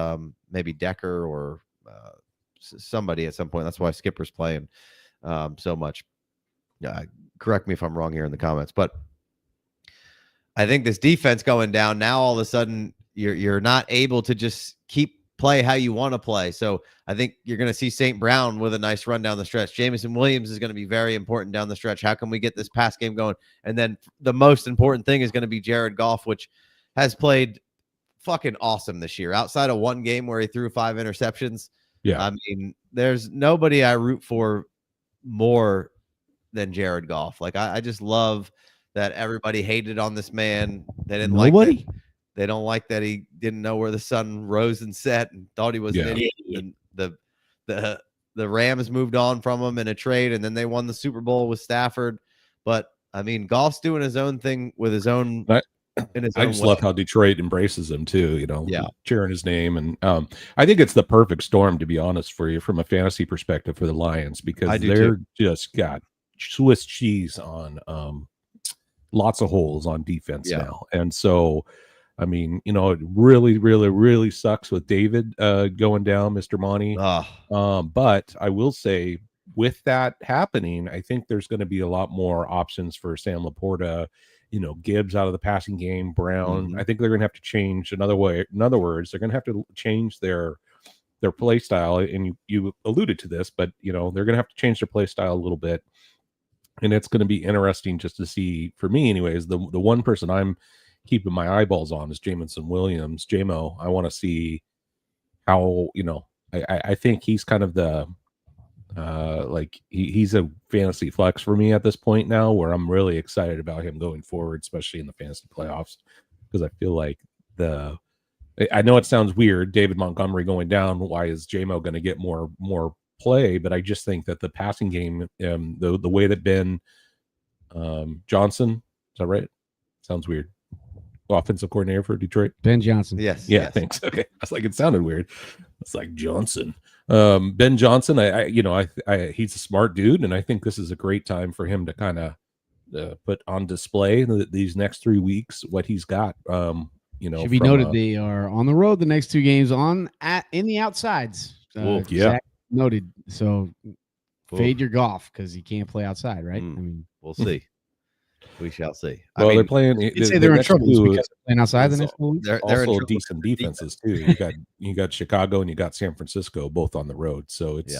S1: maybe Decker or somebody at some point. That's why Skipper's playing so much. Correct me if I'm wrong here in the comments, but I think this defense going down now, all of a sudden you're not able to just play how you want to play. So I think you're going to see St. Brown with a nice run down the stretch. Jameson Williams is going to be very important down the stretch. How can we get this pass game going? And then the most important thing is going to be Jared Goff, which has played fucking awesome this year. Outside of one game where he threw 5 interceptions.
S2: Yeah.
S1: I mean, there's nobody I root for more than Jared Goff. Like, I just love that everybody hated on this man. They didn't like that. They don't like that he didn't know where the sun rose and set and thought he was an idiot. And the Rams moved on from him in a trade, and then they won the Super Bowl with Stafford. But I mean, Goff's doing his own thing with his own. I just
S2: love how Detroit embraces him too. Cheering his name, and I think it's the perfect storm, to be honest, for you from a fantasy perspective for the Lions, because they're just got Swiss cheese on lots of holes on defense now, and so. I mean, it really, really, really sucks with David going down, Mr. Monty. But I will say, with that happening, I think there's going to be a lot more options for Sam Laporta. Gibbs out of the passing game, Brown. Mm-hmm. I think they're going to have to change. In other words, they're going to have to change their play style. And you alluded to this, but they're going to have to change their play style a little bit. And it's going to be interesting just to see, for me, anyways. The one person I'm keeping my eyeballs on is Jameson Williams. JMO, I want to see how, I think he's kind of the he's a fantasy flex for me at this point now, where I'm really excited about him going forward, especially in the fantasy playoffs, because I feel like I know it sounds weird, David Montgomery going down, why is JMO going to get more play? But I just think that the passing game, the way that Ben Johnson, is that right? Sounds weird. Offensive coordinator for Detroit,
S3: Ben Johnson.
S2: Yes. Thanks. Okay, I was like, it sounded weird. It's like Johnson. Ben Johnson. I he's a smart dude, and I think this is a great time for him to kind of put on display these next 3 weeks what he's got.
S3: Should be noted they are on the road the next 2 games in the outsides. Zach noted. So fade your Goff because he can't play outside, right? I mean,
S1: we'll see. We shall see.
S2: Well, they're playing.
S3: You'd say they're in trouble because they're playing outside the next 4 weeks.
S2: They're also decent defenses too. You got Chicago and you got San Francisco both on the road, so it's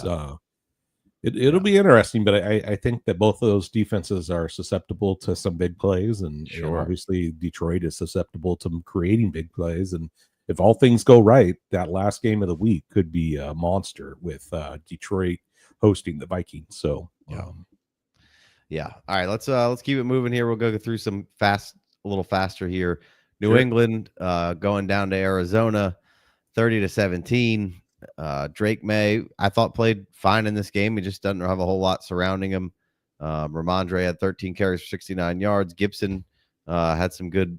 S2: it'll be interesting. But I think that both of those defenses are susceptible to some big plays, and obviously Detroit is susceptible to creating big plays. And if all things go right, that last game of the week could be a monster with Detroit hosting the Vikings. So.
S1: Yeah. All right. Let's keep it moving here. We'll go through some a little faster here. New England going down to Arizona, 30-17. Drake May, I thought, played fine in this game. He just doesn't have a whole lot surrounding him. Ramondre had 13 carries for 69 yards. Gibson had some good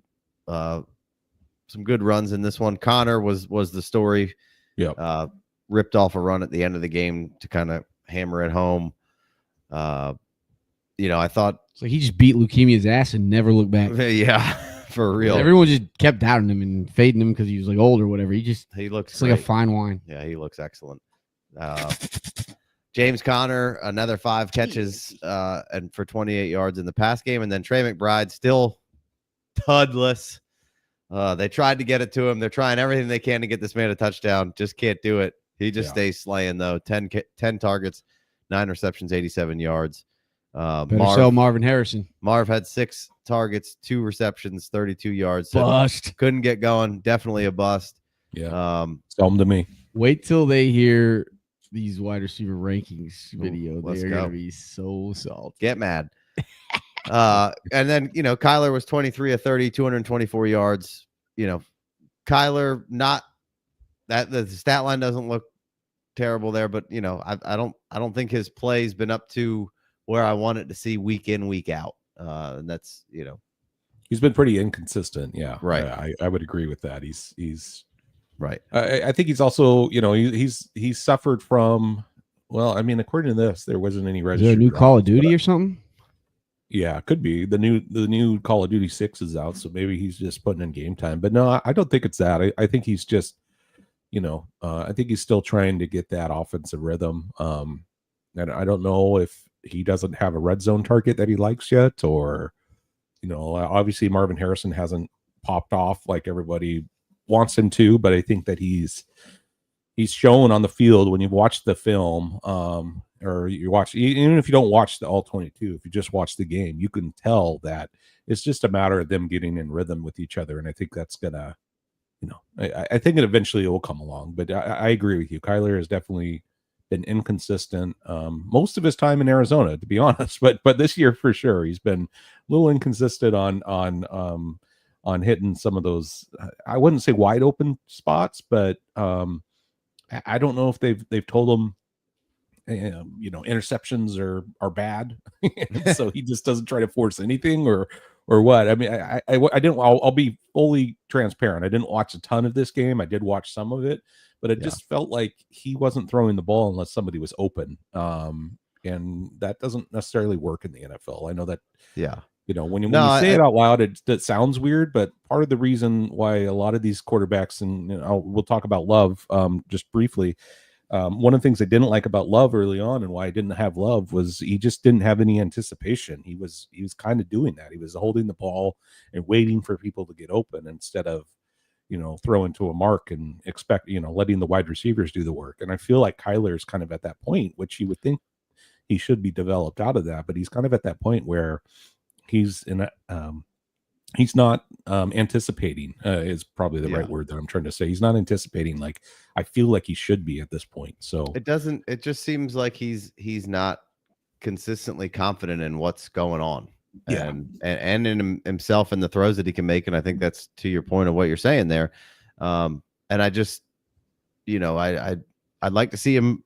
S1: runs in this one. Connor was the story.
S2: Yeah.
S1: Ripped off a run at the end of the game to kind of hammer it home. I thought
S3: so. He just beat leukemia's ass and never looked back.
S1: Yeah, for real.
S3: Everyone just kept doubting him and fading him because he was like old or whatever. He looks like a fine wine.
S1: Yeah, he looks excellent. James Conner, another 5 catches and for 28 yards in the pass game, and then Trey McBride still tudless. They tried to get it to him. They're trying everything they can to get this man a touchdown. Just can't do it. He just stays slaying though. 10 targets, 9 receptions, 87 yards.
S3: Sell Marvin Harrison.
S1: Marv had 6 targets, 2 receptions, 32 yards.
S3: So bust.
S1: Couldn't get going. Definitely a bust.
S2: Yeah. Sell them to me.
S3: Wait till they hear these wide receiver rankings video. They're going to be so salty.
S1: Get mad. And then, Kyler was 23 of 30, 224 yards. Kyler, not that the stat line doesn't look terrible there, but I don't think his play's been up to where I want it to see week in, week out. And that's,
S2: he's been pretty inconsistent. Yeah.
S1: Right.
S2: I would agree with that. He's
S1: right.
S2: I think he's also, he's suffered from, well, I mean, according to this, there wasn't any registered.
S3: Is there a new Call of Duty or something?
S2: Yeah, it could be. The new Call of Duty 6 is out, so maybe he's just putting in game time. But no, I don't think it's that. I think he's just, I think he's still trying to get that offensive rhythm. And I don't know if he doesn't have a red zone target that he likes yet, or, obviously Marvin Harrison hasn't popped off like everybody wants him to, but I think that he's shown on the field when you've watched the film, or you watch, even if you don't watch the all 22, if you just watch the game, you can tell that it's just a matter of them getting in rhythm with each other. And I think that's gonna, I think it eventually will come along. But I agree with you. Kyler has definitely been inconsistent most of his time in Arizona, to be honest. But this year for sure, he's been a little inconsistent on hitting some of those. I wouldn't say wide open spots, but I don't know if they've told him, interceptions are bad, so he just doesn't try to force anything or what. I mean, I didn't. I'll be fully transparent. I didn't watch a ton of this game. I did watch some of it, but it just felt like he wasn't throwing the ball unless somebody was open. And that doesn't necessarily work in the NFL. I know that. Yeah. When you say it out loud, it sounds weird, but part of the reason why a lot of these quarterbacks, and we'll talk about Love just briefly. One of the things I didn't like about Love early on, and why I didn't have Love, was he just didn't have any anticipation. He was kind of doing that. He was holding the ball and waiting for people to get open instead of, throwing to a mark and expect, letting the wide receivers do the work. And I feel like Kyler is kind of at that point, which you would think he should be developed out of that, but he's kind of at that point where he's in he's not anticipating is probably the right word that I'm trying to say. He's not anticipating like I feel like he should be at this point. So
S1: it just seems like he's not consistently confident in what's going on.
S2: Yeah.
S1: And in himself and the throws that he can make. And I think that's to your point of what you're saying there. And I just, I'd like to see him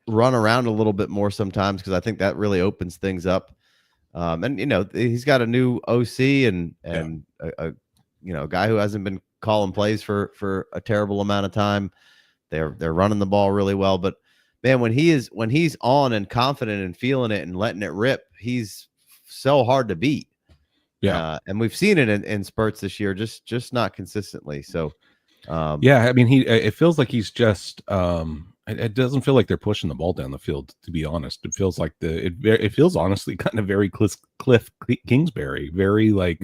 S1: run around a little bit more sometimes, because I think that really opens things up. And he's got a new OC and a guy who hasn't been calling plays for a terrible amount of time. They're running the ball really well, but man, when he's on and confident and feeling it and letting it rip, he's so hard to beat.
S2: Yeah.
S1: And we've seen it in spurts this year, just not consistently. So
S2: I mean, it feels like he's just it doesn't feel like they're pushing the ball down the field, to be honest. It feels like it feels honestly kind of very Cliff Kingsbury, very like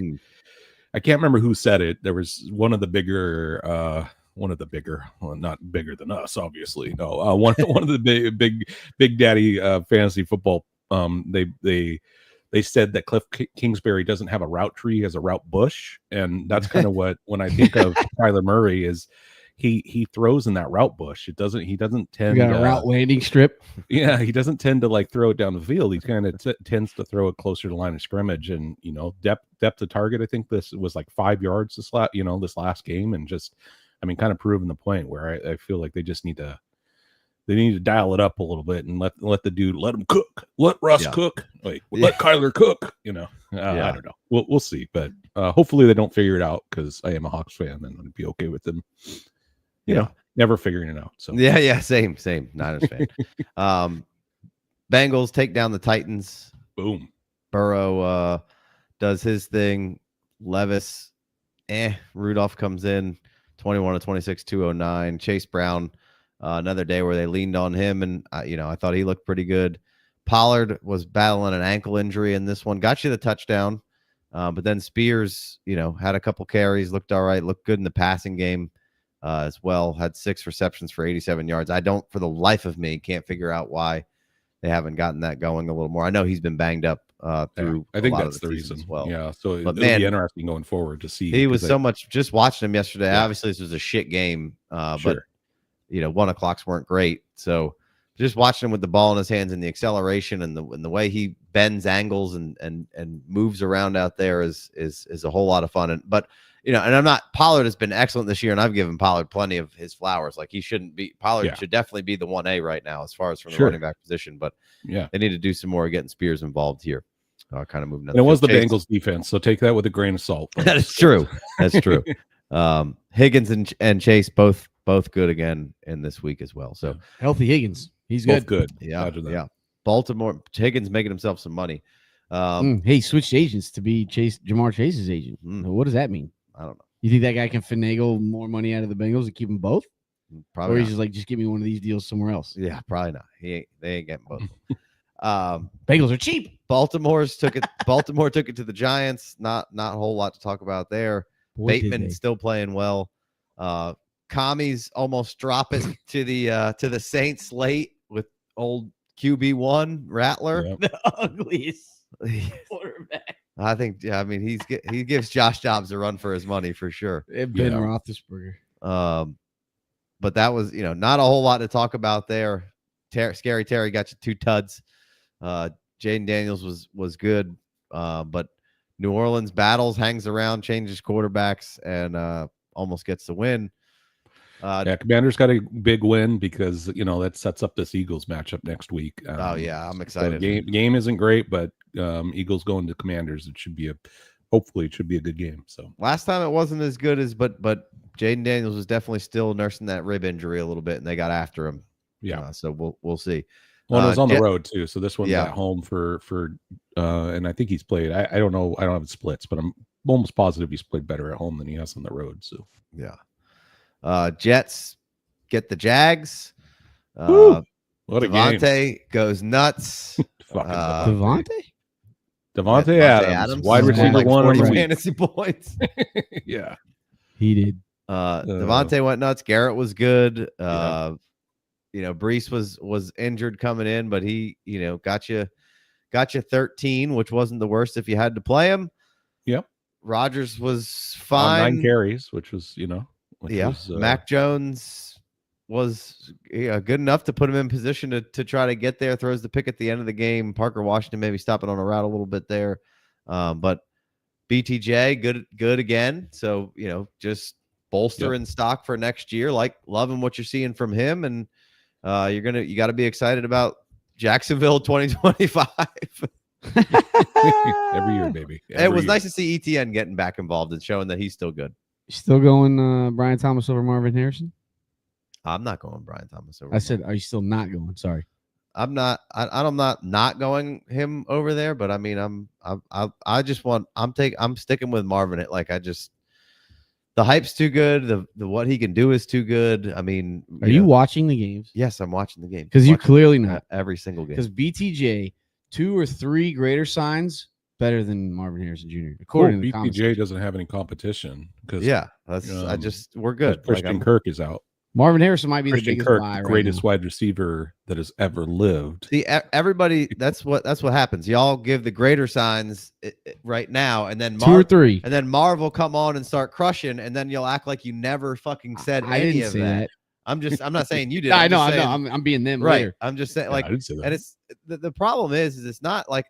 S2: I can't remember who said it. There was one of the bigger, well, not bigger than us, obviously. No, one of the big daddy fantasy football. They said that Cliff Kingsbury doesn't have a route tree, he has a route bush, and that's kind of what when I think of Kyler Murray is. He throws in that route bush. He doesn't tend
S3: a route landing strip.
S2: Yeah, he doesn't tend to like throw it down the field. He kind of tends to throw it closer to line of scrimmage, and depth of target. I think this was like 5 yards this last game, and just kind of proving the point where I feel like they just need to dial it up a little bit and let the dude let him cook. Let Russ cook. Let Kyler cook. I don't know. We'll see, but hopefully they don't figure it out, because I am a Hawks fan and I'd be okay with them. Never figuring it out. So
S1: same Niners fan. Bengals take down the Titans.
S2: Boom.
S1: Burrow does his thing. Levis, Rudolph comes in 21-26, 209. Chase Brown, another day where they leaned on him, and I thought he looked pretty good. Pollard was battling an ankle injury in this one, got you the touchdown, but then Spears, had a couple carries, looked all right, looked good in the passing game as well. Had 6 receptions for 87 yards. I don't, for the life of me, can't figure out why they haven't gotten that going a little more. I know he's been banged up through.
S2: I think that's the reason
S1: as well.
S2: Yeah, so
S1: but
S2: it'll
S1: man,
S2: be interesting going forward to see.
S1: He was so much just watching him yesterday.
S2: Yeah.
S1: Obviously, this was a shit game,
S2: Sure.
S1: but 1 o'clocks weren't great. So just watching him with the ball in his hands and the acceleration and the way he bends angles and moves around out there is a whole lot of fun. But and Pollard has been excellent this year, and I've given Pollard plenty of his flowers. Like he shouldn't be. Pollard should definitely be the 1A right now as far as from the running back position. But they need to do some more getting Spears involved here. Kind of moving.
S2: And it was the Bengals defense, so take that with a grain of salt.
S1: That is true. That's true. Higgins and Chase both good again in this week as well. So
S3: healthy Higgins, he's
S2: both
S3: good.
S1: Yeah. Baltimore Higgins making himself some money.
S3: He switched agents to be Jamar Chase's agent. What does that mean?
S1: I don't know.
S3: You think that guy can finagle more money out of the Bengals and keep them both?
S1: Probably.
S3: Or he's just like, just give me one of these deals somewhere else.
S1: Yeah, probably not. They ain't getting both.
S3: Bengals are cheap.
S1: Baltimore took it to the Giants. Not a whole lot to talk about there. Bateman still playing well. Commies almost drop it to the Saints late with old QB1 Rattler.
S3: Yep. The ugliest quarterback.
S1: I think. Yeah, I mean he gives Josh Dobbs a run for his money for sure.
S3: Ben Roethlisberger.
S1: But that was not a whole lot to talk about there. Scary Terry got you 2 tuds. Jaden Daniels was good, but New Orleans battles, hangs around, changes quarterbacks, and almost gets the win.
S2: Commanders got a big win because that sets up this Eagles matchup next week.
S1: I'm excited.
S2: So game isn't great, but Eagles going to Commanders. Hopefully it should be a good game. So
S1: last time it wasn't as good as, but Jaden Daniels was definitely still nursing that rib injury a little bit, and they got after him.
S2: Yeah.
S1: So we'll see.
S2: Well, it was on the road too, so this one's at home for and I think he's played. I don't know. I don't have the splits, but I'm almost positive he's played better at home than he has on the road. So
S1: Jets get the Jags.
S2: What a
S1: Devontae
S2: game.
S1: Goes nuts.
S2: Devontae Adams, wide receiver,
S1: like
S2: 1
S1: 40
S2: on the
S1: fantasy points.
S2: Yeah,
S3: he did.
S1: Devontae went nuts. Garrett was good. Brees was injured coming in, but he got you 13, which wasn't the worst if you had to play him.
S2: Yep.
S1: Rodgers was fine.
S2: 9 carries, which was
S1: Mac Jones was good enough to put him in position to try to get there. Throws the pick at the end of the game. Parker Washington maybe stopping on a route a little bit there, but BTJ good again. So just bolstering stock for next year. Like loving what you're seeing from him, and you got to be excited about Jacksonville 2025.
S2: Every year, baby.
S1: It was nice to see ETN getting back involved and showing that he's still good.
S3: Still going Brian Thomas over Marvin Harrison?
S1: I'm not going Brian Thomas over.
S3: I said, are you still not going? Sorry.
S1: I'm not. I'm not going him over there. But I mean, I'm sticking with Marvin. The hype's too good. The what he can do is too good. I mean,
S3: are you watching the games?
S1: Yes, I'm watching the game.
S3: Because you're clearly not
S1: every single game.
S3: Because BTJ 2 or 3 greater signs better than Marvin Harrison Jr. According to the
S2: BTJ doesn't have any competition because
S1: we're good.
S2: Christian Kirk is out.
S3: Marvin Harrison might be
S2: Christian
S3: the biggest
S2: Kirk,
S3: buy
S2: the greatest wide receiver that has ever lived.
S1: See, everybody, that's what happens. Y'all give the greater signs right now, and then
S3: 2 or 3,
S1: and then Marv will come on and start crushing, and then you'll act like you never fucking said any of that. I'm not saying you did.
S3: I know. I'm being them
S1: right.
S3: Later.
S1: I'm just saying,
S2: I didn't say that.
S1: And it's the problem is it's not like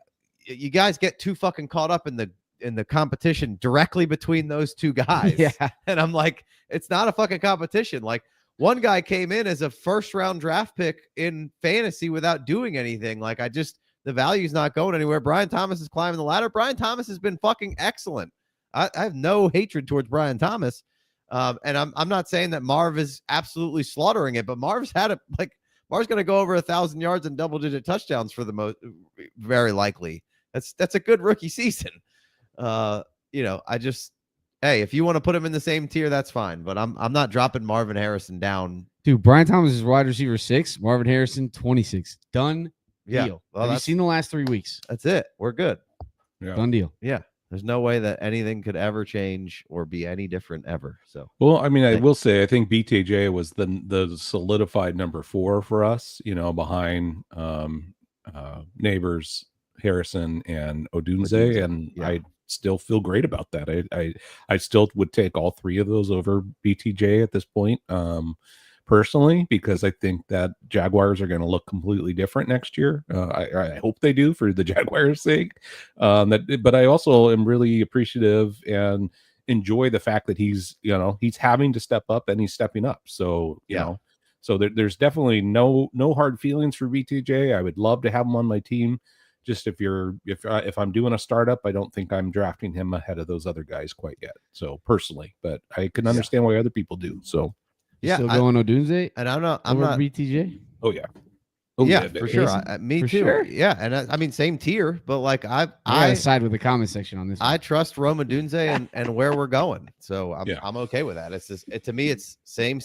S1: you guys get too fucking caught up in the competition directly between those two guys.
S3: Yeah,
S1: and I'm like, it's not a fucking competition. Like, one guy came in as a first-round draft pick in fantasy without doing anything. Like, the value's not going anywhere. Brian Thomas is climbing the ladder. Brian Thomas has been fucking excellent. I have no hatred towards Brian Thomas. And I'm not saying that Marv is absolutely slaughtering it, but Marv's going to go over 1,000 yards and double-digit touchdowns for the most, very likely. That's a good rookie season. Hey, if you want to put him in the same tier, that's fine. But I'm not dropping Marvin Harrison down.
S3: Dude, Brian Thomas is wide receiver 6, Marvin Harrison 26. Done deal.
S1: Well,
S3: have you seen the last 3 weeks?
S1: That's it. We're good.
S2: Yeah.
S3: Done deal.
S1: Yeah. There's no way that anything could ever change or be any different ever. So,
S2: well, I mean, I will say, I think BTJ was the solidified number 4 for us, behind Neighbors, Harrison, and Odunze, and I still feel great about that. I still would take all three of those over BTJ at this point, personally, because I think that Jaguars are going to look completely different next year. I hope they do, for the Jaguars' sake. But I also am really appreciative and enjoy the fact that he's having to step up, and he's stepping up. So so there's definitely no hard feelings for BTJ. I would love to have him on my team. Just if I'm doing a startup, I don't think I'm drafting him ahead of those other guys quite yet. So personally, but I can understand why other people do. So
S3: still going Odunze,
S1: and I'm not
S3: BTJ.
S2: Oh yeah.
S1: For sure. Me too. Sure. Yeah, and I mean same tier, but like I
S3: side with the comment section on this one.
S1: I trust Rome Odunze and where we're going, so I'm okay with that. It's just to me it's same.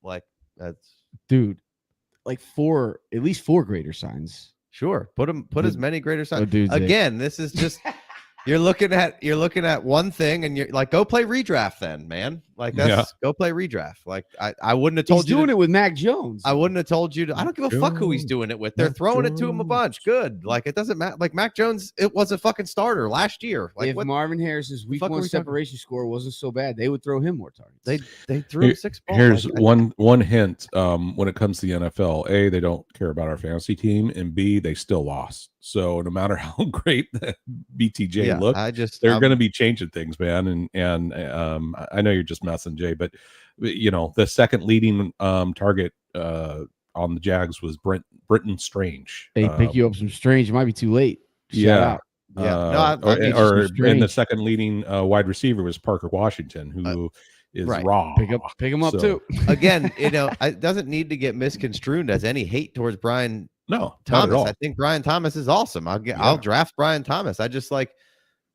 S1: Like that's
S3: dude, like at least four greater signs.
S1: Sure, put as many greater signs. Again, this is just you're looking at one thing, and you're like, go play redraft then, man. Like go play redraft. Like I wouldn't have told
S3: you. He's doing it with Mac Jones.
S1: I wouldn't have told you to. I don't give a fuck who he's doing it with. They're throwing it to him a bunch. Good. Like it doesn't matter. Like Mac Jones, it was a fucking starter last year. Like
S3: if Marvin Harris's week 1 separation score wasn't so bad, they would throw him more targets.
S1: They threw him 6 balls.
S2: Here's one hint. When it comes to the NFL, A, they don't care about our fantasy team, and B, they still lost. So no matter how great the BTJ looked, they're going to be changing things, man. And I know you're just messing, Jay, but the second leading target on the Jags was Britton Strange.
S3: They pick you up some Strange. It might be too late. Shout out.
S2: Or and the second leading wide receiver was Parker Washington, who is raw.
S3: Pick him up too.
S1: Again, it doesn't need to get misconstrued as any hate towards Brian.
S2: No,
S1: Thomas.
S2: not at all.
S1: I think Brian Thomas is awesome. I'll draft Brian Thomas. I just like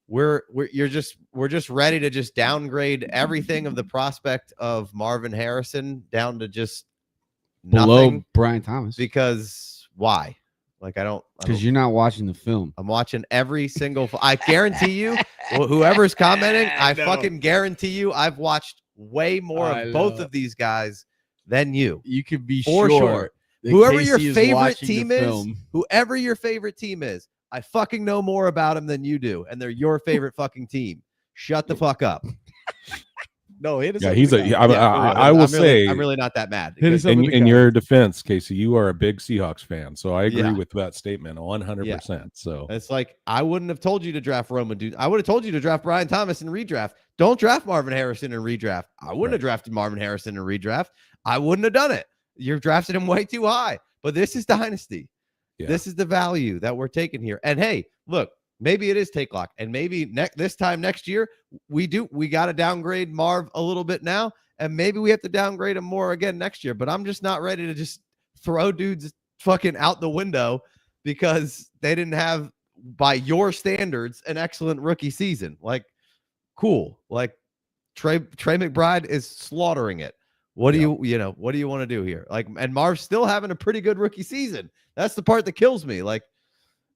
S1: we're just ready to just downgrade everything of the prospect of Marvin Harrison down to just
S3: below Brian Thomas.
S1: Because why? Like
S3: because you're not watching the film.
S1: I'm watching every single. I guarantee you, whoever's commenting, I fucking guarantee you, I've watched way more of both of these guys than you.
S3: You could be
S1: sure. Whoever your favorite team is, I fucking know more about them than you do, and they're your favorite fucking team. Shut the fuck up. No, it is.
S2: Yeah, I will say
S1: I'm really not that mad.
S2: In your defense, Casey, you are a big Seahawks fan, so I agree with that statement 100%. So
S1: it's like I wouldn't have told you to draft Roman, dude. I would have told you to draft Brian Thomas in redraft. Don't draft Marvin Harrison in redraft. I wouldn't have drafted Marvin Harrison in redraft. I wouldn't have done it. You're drafting him way too high. But this is Dynasty. Yeah. This is the value that we're taking here. And hey, look, maybe it is take lock. And maybe this time next year, we got to downgrade Marv a little bit now. And maybe we have to downgrade him more again next year. But I'm just not ready to just throw dudes fucking out the window because they didn't have, by your standards, an excellent rookie season. Like, cool. Like Trey McBride is slaughtering it. What do you want to do here? Like, and Marv's still having a pretty good rookie season. That's the part that kills me. Like,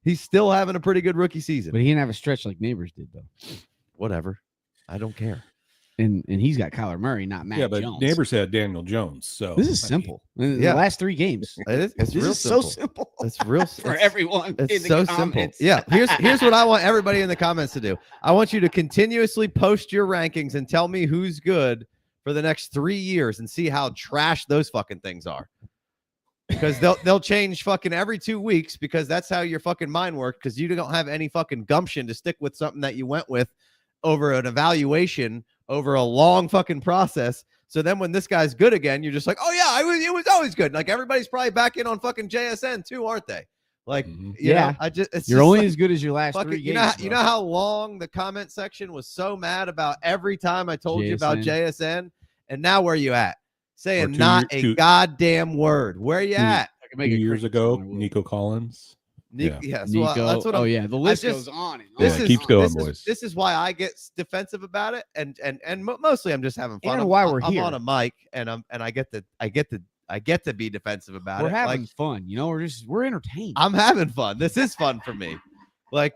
S1: he's still having a pretty good rookie season.
S3: But he didn't have a stretch like Neighbors did, though.
S1: Whatever. I don't care.
S3: And he's got Kyler Murray, not Mac Jones.
S2: Yeah, but Neighbors had Daniel Jones. So
S3: this is simple. The last 3 games.
S1: It's real
S3: so simple.
S1: It's real
S3: for everyone.
S1: It's so simple. Yeah. Here's what I want everybody in the comments to do. I want you to continuously post your rankings and tell me who's good for the next 3 years and see how trash those fucking things are. Because they'll change fucking every 2 weeks because that's how your fucking mind works, because you don't have any fucking gumption to stick with something that you went with over an evaluation over a long fucking process. So then when this guy's good again, you're just like, oh yeah, it was always good. Like everybody's probably back in on fucking JSN too, aren't they? Like, you know,
S3: you're only as good as your last 3 games.
S1: You know how long the comment section was so mad about every time I told you about JSN, and now where you at? Saying not a goddamn word. Where you at?
S2: 2 years ago, Nico Collins.
S1: Nico.
S3: That's what the list goes on.
S2: Keeps going, boys.
S1: This is why I get defensive about it, and mostly I'm just having fun.
S3: And why we're
S1: I'm
S3: here
S1: on a mic, and I get to be defensive about it.
S3: We're having fun, we're entertained.
S1: I'm having fun. This is fun for me. Like,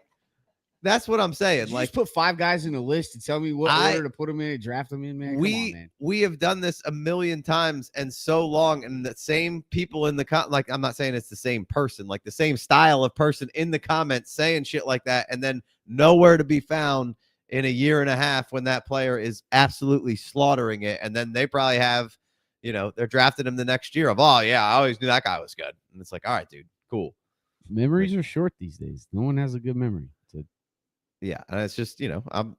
S1: that's what I'm saying.
S3: You
S1: like,
S3: just put 5 guys in a list and tell me what order to put them in and draft them in, man. Come on, man.
S1: We have done this a million times and so long, and the same people in the like, I'm not saying it's the same person, like the same style of person in the comments saying shit like that, and then nowhere to be found in a year and a half when that player is absolutely slaughtering it, and then they probably have, they're drafting him the next year of, oh yeah, I always knew that guy was good, and it's like, all right, dude, cool.
S3: Memories are short these days. No one has a good memory.
S1: Yeah, and it's just,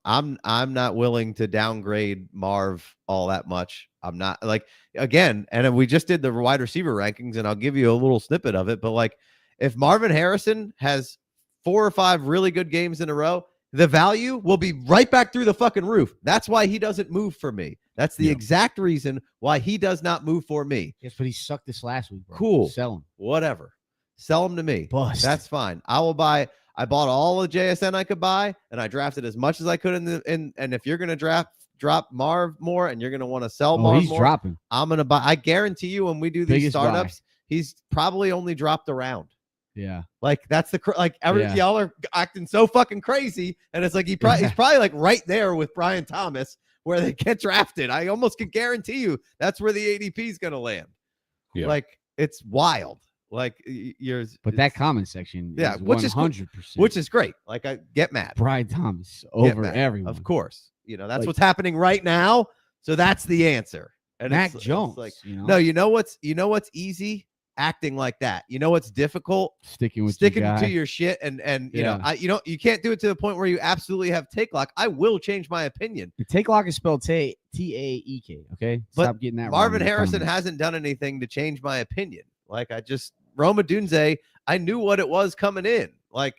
S1: I'm not willing to downgrade Marv all that much. I'm not, like, again, and we just did the wide receiver rankings, and I'll give you a little snippet of it, but like, if Marvin Harrison has 4 or 5 really good games in a row, the value will be right back through the fucking roof. That's why he doesn't move for me. That's the exact reason why he does not move for me.
S3: Yes, but he sucked this last week, bro.
S1: Cool.
S3: Sell him.
S1: Whatever. Sell him to me.
S3: Bust.
S1: That's fine. I bought all the JSN I could buy, and I drafted as much as I could and if you're going to drop Marv more and you're going to want to sell Marv
S3: he's
S1: more,
S3: dropping.
S1: I'm going to buy. I guarantee you when we do these
S3: Biggest
S1: startups, he's probably only dropped a round.
S3: Yeah.
S1: Like that's y'all are acting so fucking crazy. And it's like, he's probably like right there with Brian Thomas where they get drafted. I almost can guarantee you that's where the ADP is going to land. Yeah. Like it's wild. Like
S3: but that comment section,
S1: yeah,
S3: is
S1: which
S3: 100%,
S1: which is great. Like I get mad.
S3: Brian Thomas over everyone,
S1: of course. That's what's happening right now. So that's the answer. And
S3: Mac Jones,
S1: like, no, you know what's easy? Acting like that. You know what's difficult?
S3: Sticking
S1: to your shit, and you can't do it to the point where you absolutely have take lock. I will change my opinion.
S3: The take lock is spelled Taek. Okay,
S1: stop getting that. Marvin Harrison hasn't done anything to change my opinion. Like Roma Dunze, I knew what it was coming in. Like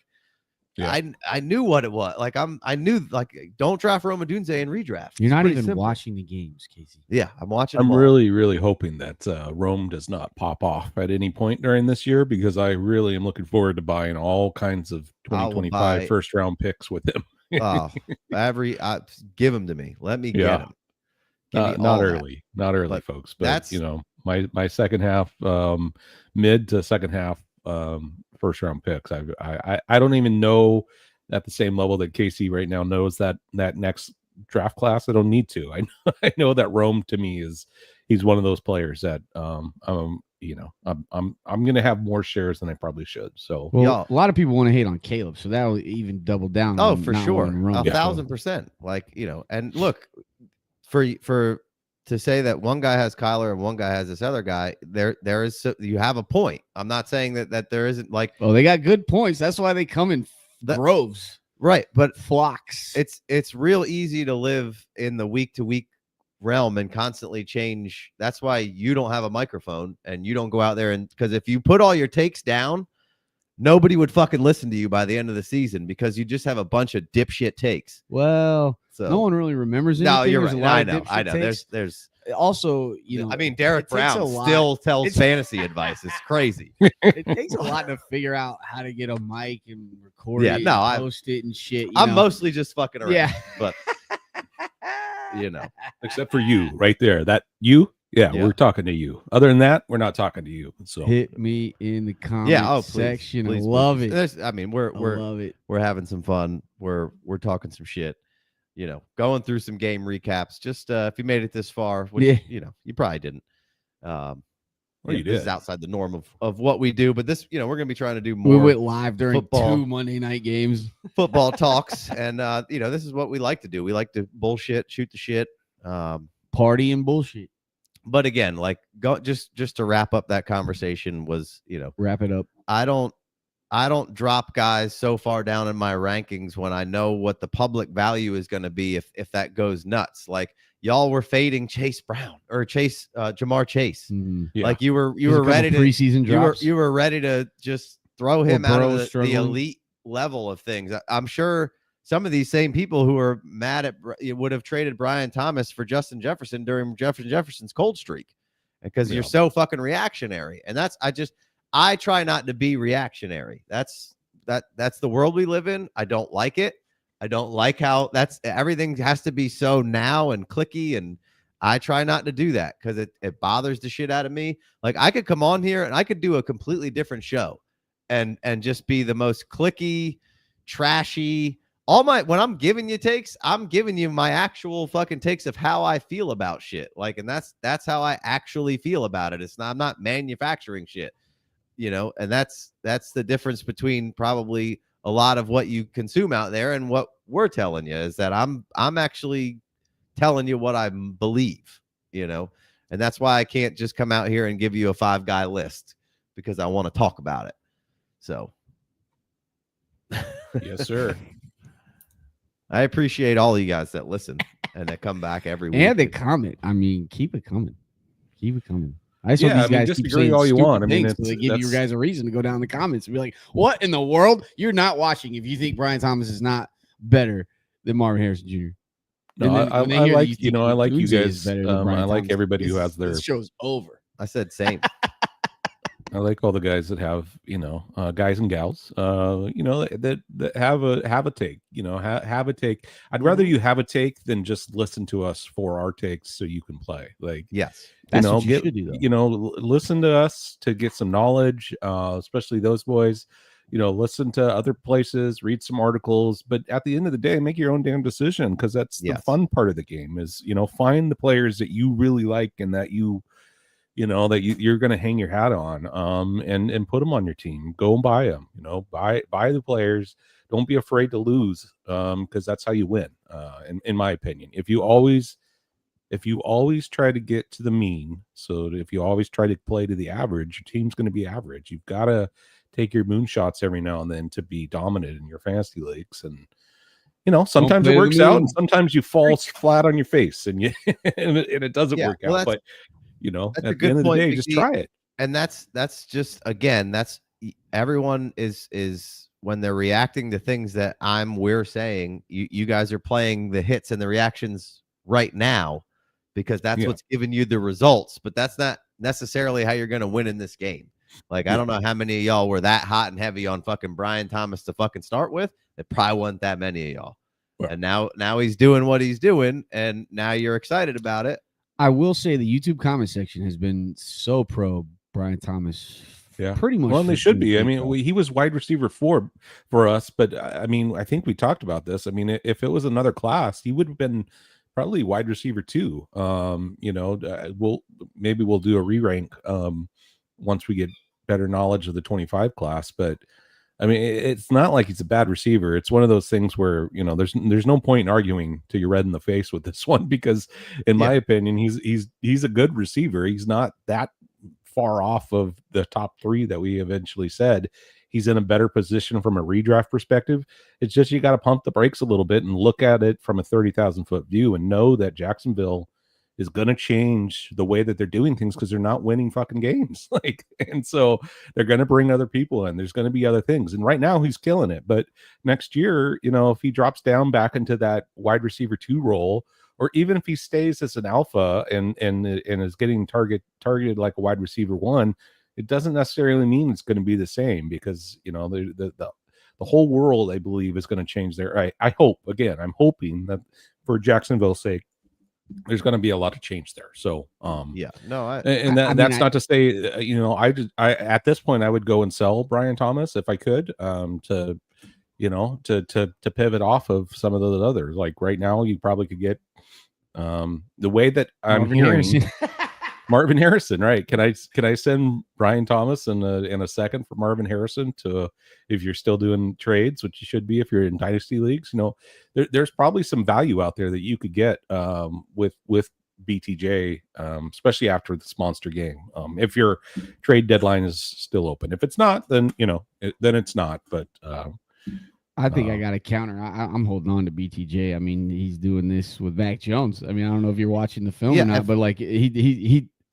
S1: I knew what it was. Like I knew, like, don't draft Roma Dunze in redraft.
S3: You're not even watching the games, Casey.
S1: Yeah, I'm watching.
S2: I'm really, really hoping that Rome does not pop off at any point during this year, because I really am looking forward to buying all kinds of 2025 first round picks with him.
S1: Give them to me. Let me get them.
S2: Not early, folks. But my second half, mid to second half first round picks. I don't even know at the same level that Casey right now knows that next draft class. I don't need to. I know that Rome to me he's one of those players that I'm gonna have more shares than I probably should. So
S3: a lot of people want to hate on Caleb, so that'll even double down.
S1: Oh, for sure, 1,000%. Like, and look, for to say that one guy has Kyler and one guy has this other guy, there is, you have a point. I'm not saying that there isn't, like,
S3: they got good points. That's why they come in droves,
S1: right? But
S3: flocks.
S1: It's real easy to live in the week to week realm and constantly change. That's why you don't have a microphone and you don't go out there, and because if you put all your takes down, nobody would fucking listen to you by the end of the season, because you just have a bunch of dipshit takes.
S3: Well, so no one really remembers anything.
S1: No, you're right. I know. There's
S3: also,
S1: Derek Brown still tells fantasy advice. It's crazy.
S3: It takes a lot to figure out how to get a mic and record it, post it and shit.
S1: I'm mostly just fucking around.
S3: Yeah,
S1: but
S2: except for you right there. We're talking to you. Other than that, we're not talking to you. So
S3: hit me in the comment section. Please, I love it.
S1: We're having some fun. We're talking some shit. Going through some game recaps. Just if you made it this far, which you probably didn't.
S2: You did.
S1: This is outside the norm of what we do, but this, we're gonna be trying to do more.
S3: We went live during football, 2 Monday night games,
S1: football talks, and this is what we like to do. We like to bullshit, shoot the shit,
S3: party and bullshit.
S1: But again, like, just to wrap up that conversation was,
S3: wrap it up.
S1: I don't drop guys so far down in my rankings when I know what the public value is going to be if that goes nuts. Like, y'all were fading Chase Brown or Jamar Chase.
S3: Yeah.
S1: Like you were ready to
S3: preseason drops.
S1: You were ready to just throw him out of the elite level of things. I'm sure some of these same people who are mad would have traded Brian Thomas for Justin Jefferson during Jefferson's cold streak, because you're so fucking reactionary. And I try not to be reactionary. That's the world we live in. I don't like it. I don't like how everything has to be so now and clicky, and I try not to do that because it bothers the shit out of me. Like, I could come on here and I could do a completely different show and just be the most clicky, trashy, when I'm giving you takes, I'm giving you my actual fucking takes of how I feel about shit. Like, and that's how I actually feel about it. I'm not manufacturing shit, and that's the difference between probably a lot of what you consume out there and what we're telling you, is that I'm actually telling you what I believe, and that's why I can't just come out here and give you a 5-guy list, because I want to talk about it. So
S2: yes, sir.
S1: I appreciate all you guys that listen and that come back every week.
S3: And they comment. I mean, keep it coming. Keep it coming. I just hope these guys keep
S2: disagree
S3: saying
S2: all you want. I mean,
S3: so they give you guys a reason to go down in the comments and be like, what in the world? You're not watching if you think Brian Thomas is not better than Marvin Harrison Jr.
S2: No, I like you guys. I like everybody who has their.
S3: This show's over.
S1: I said same.
S2: I like all the guys that have, guys and gals, that have a take, have a take. I'd rather you have a take than just listen to us for our takes so you can play. Like,
S1: yes,
S3: that's what you should do, though.
S2: Listen to us to get some knowledge, especially those boys. Listen to other places, read some articles, but at the end of the day, make your own damn decision, because that's the fun part of the game is, find the players that you really like and that you're going to hang your hat on, and put them on your team. Go and buy them, buy the players. Don't be afraid to lose, because that's how you win. In my opinion, if you always try to get to the mean, so if you always try to play to the average, your team's going to be average. You've got to take your moonshots every now and then to be dominant in your fantasy leagues. And, sometimes it works out and sometimes you fall flat on your face and it doesn't work out. But, at the end of the day, just try it.
S1: And that's just, again, that's everyone is when they're reacting to things that we're saying, you guys are playing the hits and the reactions right now, because that's what's giving you the results, but that's not necessarily how you're going to win in this game. Like, I don't know how many of y'all were that hot and heavy on fucking Brian Thomas to fucking start with. It probably wasn't that many of y'all. Right. And now he's doing what he's doing, and now you're excited about it.
S3: I will say the YouTube comment section has been so pro Brian Thomas.
S2: Yeah,
S3: pretty much.
S2: Well, they should be. I mean, he was wide receiver 4 for us, but I mean, I think we talked about this. I mean, if it was another class, he would have been probably wide receiver 2. We'll do a re-rank once we get better knowledge of the 25 class. But I mean, it's not like he's a bad receiver. It's one of those things where, there's no point in arguing till you're red in the face with this one, because in my opinion, he's a good receiver. He's not that far off of the top 3 that we eventually said. He's in a better position from a redraft perspective. It's just, you got to pump the brakes a little bit and look at it from a 30,000 foot view and know that Jacksonville is going to change the way that they're doing things, because they're not winning fucking games. And so they're going to bring other people in. There's going to be other things. And right now he's killing it. But next year, if he drops down back into that wide receiver 2 role, or even if he stays as an alpha and is getting targeted like a wide receiver 1, it doesn't necessarily mean it's going to be the same, because, the whole world, I believe, is going to change there. I hope, again, I'm hoping that for Jacksonville's sake, there's going to be a lot of change there. So,
S1: that's
S2: not to say, I at this point, I would go and sell Brian Thomas if I could, to pivot off of some of those others. Like right now, you probably could get, the way that I'm hearing Marvin Harrison, right? Can I send Brian Thomas in a second for Marvin Harrison to, if you're still doing trades, which you should be if you're in dynasty leagues? There's probably some value out there that you could get with BTJ, especially after this monster game. If your trade deadline is still open, if it's not, then then it's not. But
S3: I think I got a counter. I'm holding on to BTJ. I mean, he's doing this with Mac Jones. I mean, I don't know if you're watching the film or not, but like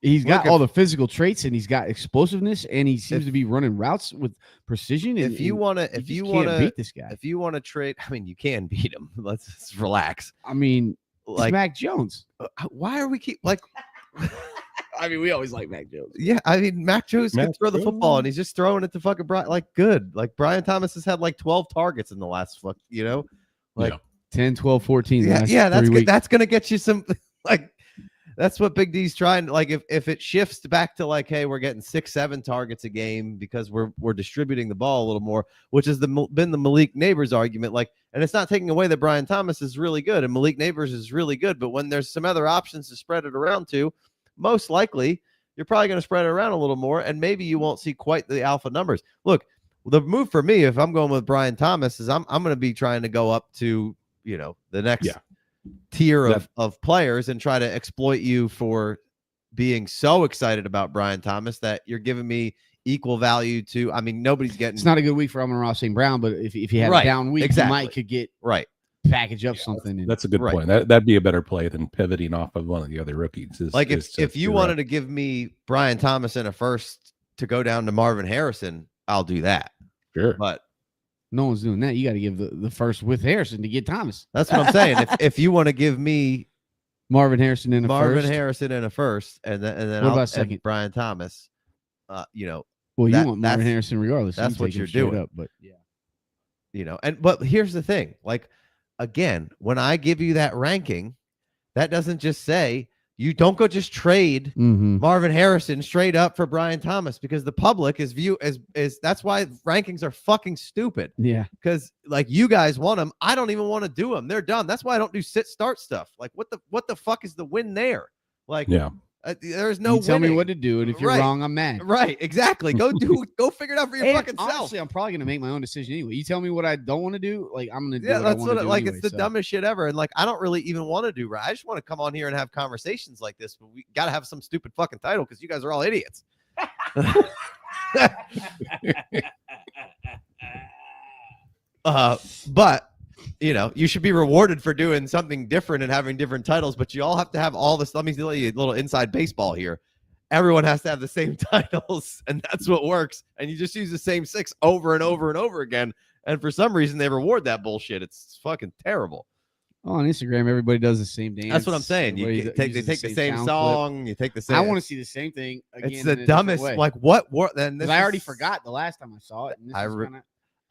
S3: he's got all the physical traits, and he's got explosiveness, and he seems to be running routes with precision.
S1: If you want to
S3: beat this guy,
S1: if you want to trade, I mean, you can beat him. Let's relax.
S3: I mean, like Mac Jones.
S1: Why are we
S3: I mean, we always like Mac Jones.
S1: Yeah, I mean, Mac Jones can throw the football, and he's just throwing it to fucking good. Like Brian Thomas has had like 12 targets in the last
S3: 10, 12, 14.
S1: Yeah, that's good. That's gonna get you some that's what Big D's trying. Like if it shifts back to like, hey, we're getting 6-7 targets a game because we're distributing the ball a little more, which has been the Malik Neighbors argument. Like And it's not taking away that Brian Thomas is really good and Malik Neighbors is really good. But when there's some other options to spread it around to, most likely you're probably going to spread it around a little more. And maybe you won't see quite the alpha numbers. Look, the move for me, if I'm going with Brian Thomas, is I'm going to be trying to go up to, the next tier of players and try to exploit you for being so excited about Brian Thomas that you're giving me equal value to. I mean, nobody's getting.
S3: It's not a good week for Amon-Ra St. Brown, but if you have a down week, you might could get package up something.
S2: That's a good point. That'd be a better play than pivoting off of one of the other rookies.
S1: If you wanted to give me Brian Thomas in a first to go down to Marvin Harrison, I'll do that.
S2: Sure,
S1: but
S3: no one's doing that. You got to give the first with Harrison to get Thomas.
S1: That's what I'm saying. if you want to give me
S3: Marvin Harrison in a
S1: first, and then
S3: what about second?
S1: Brian Thomas.
S3: Well, you want Marvin Harrison regardless.
S1: That's what you're doing.
S3: But
S1: but here's the thing. Like, again, when I give you that ranking, that doesn't just say you don't go just trade Marvin Harrison straight up for Brian Thomas, because the public is that's why rankings are fucking stupid.
S3: Yeah.
S1: Because like you guys want them. I don't even want to do them. They're done. That's why I don't do sit-start stuff. Like what the fuck is the win there? Like, there's no
S3: tell me what to do, and if you're wrong, I'm mad.
S1: Right, exactly. Go figure it out for your fucking self.
S3: Honestly, I'm probably gonna make my own decision anyway. You tell me what I don't want to do, like I'm gonna do.
S1: Yeah, that's what like anyway, it's the dumbest shit ever. And like I don't really even want to do right. I just want to come on here and have conversations like this, but we gotta have some stupid fucking title because you guys are all idiots. But you should be rewarded for doing something different and having different titles, but you all have to have all this. Let me tell you a little inside baseball here. Everyone has to have the same titles, and that's what works. And you just use the same 6 over and over and over again. And for some reason, they reward that bullshit. It's fucking terrible.
S3: Oh, on Instagram, everybody does the same dance.
S1: That's what I'm saying. They take the same song. You take the same.
S3: I want to see the same thing again.
S1: It's the dumbest. Like what? Then
S3: I already forgot the last time I saw it. And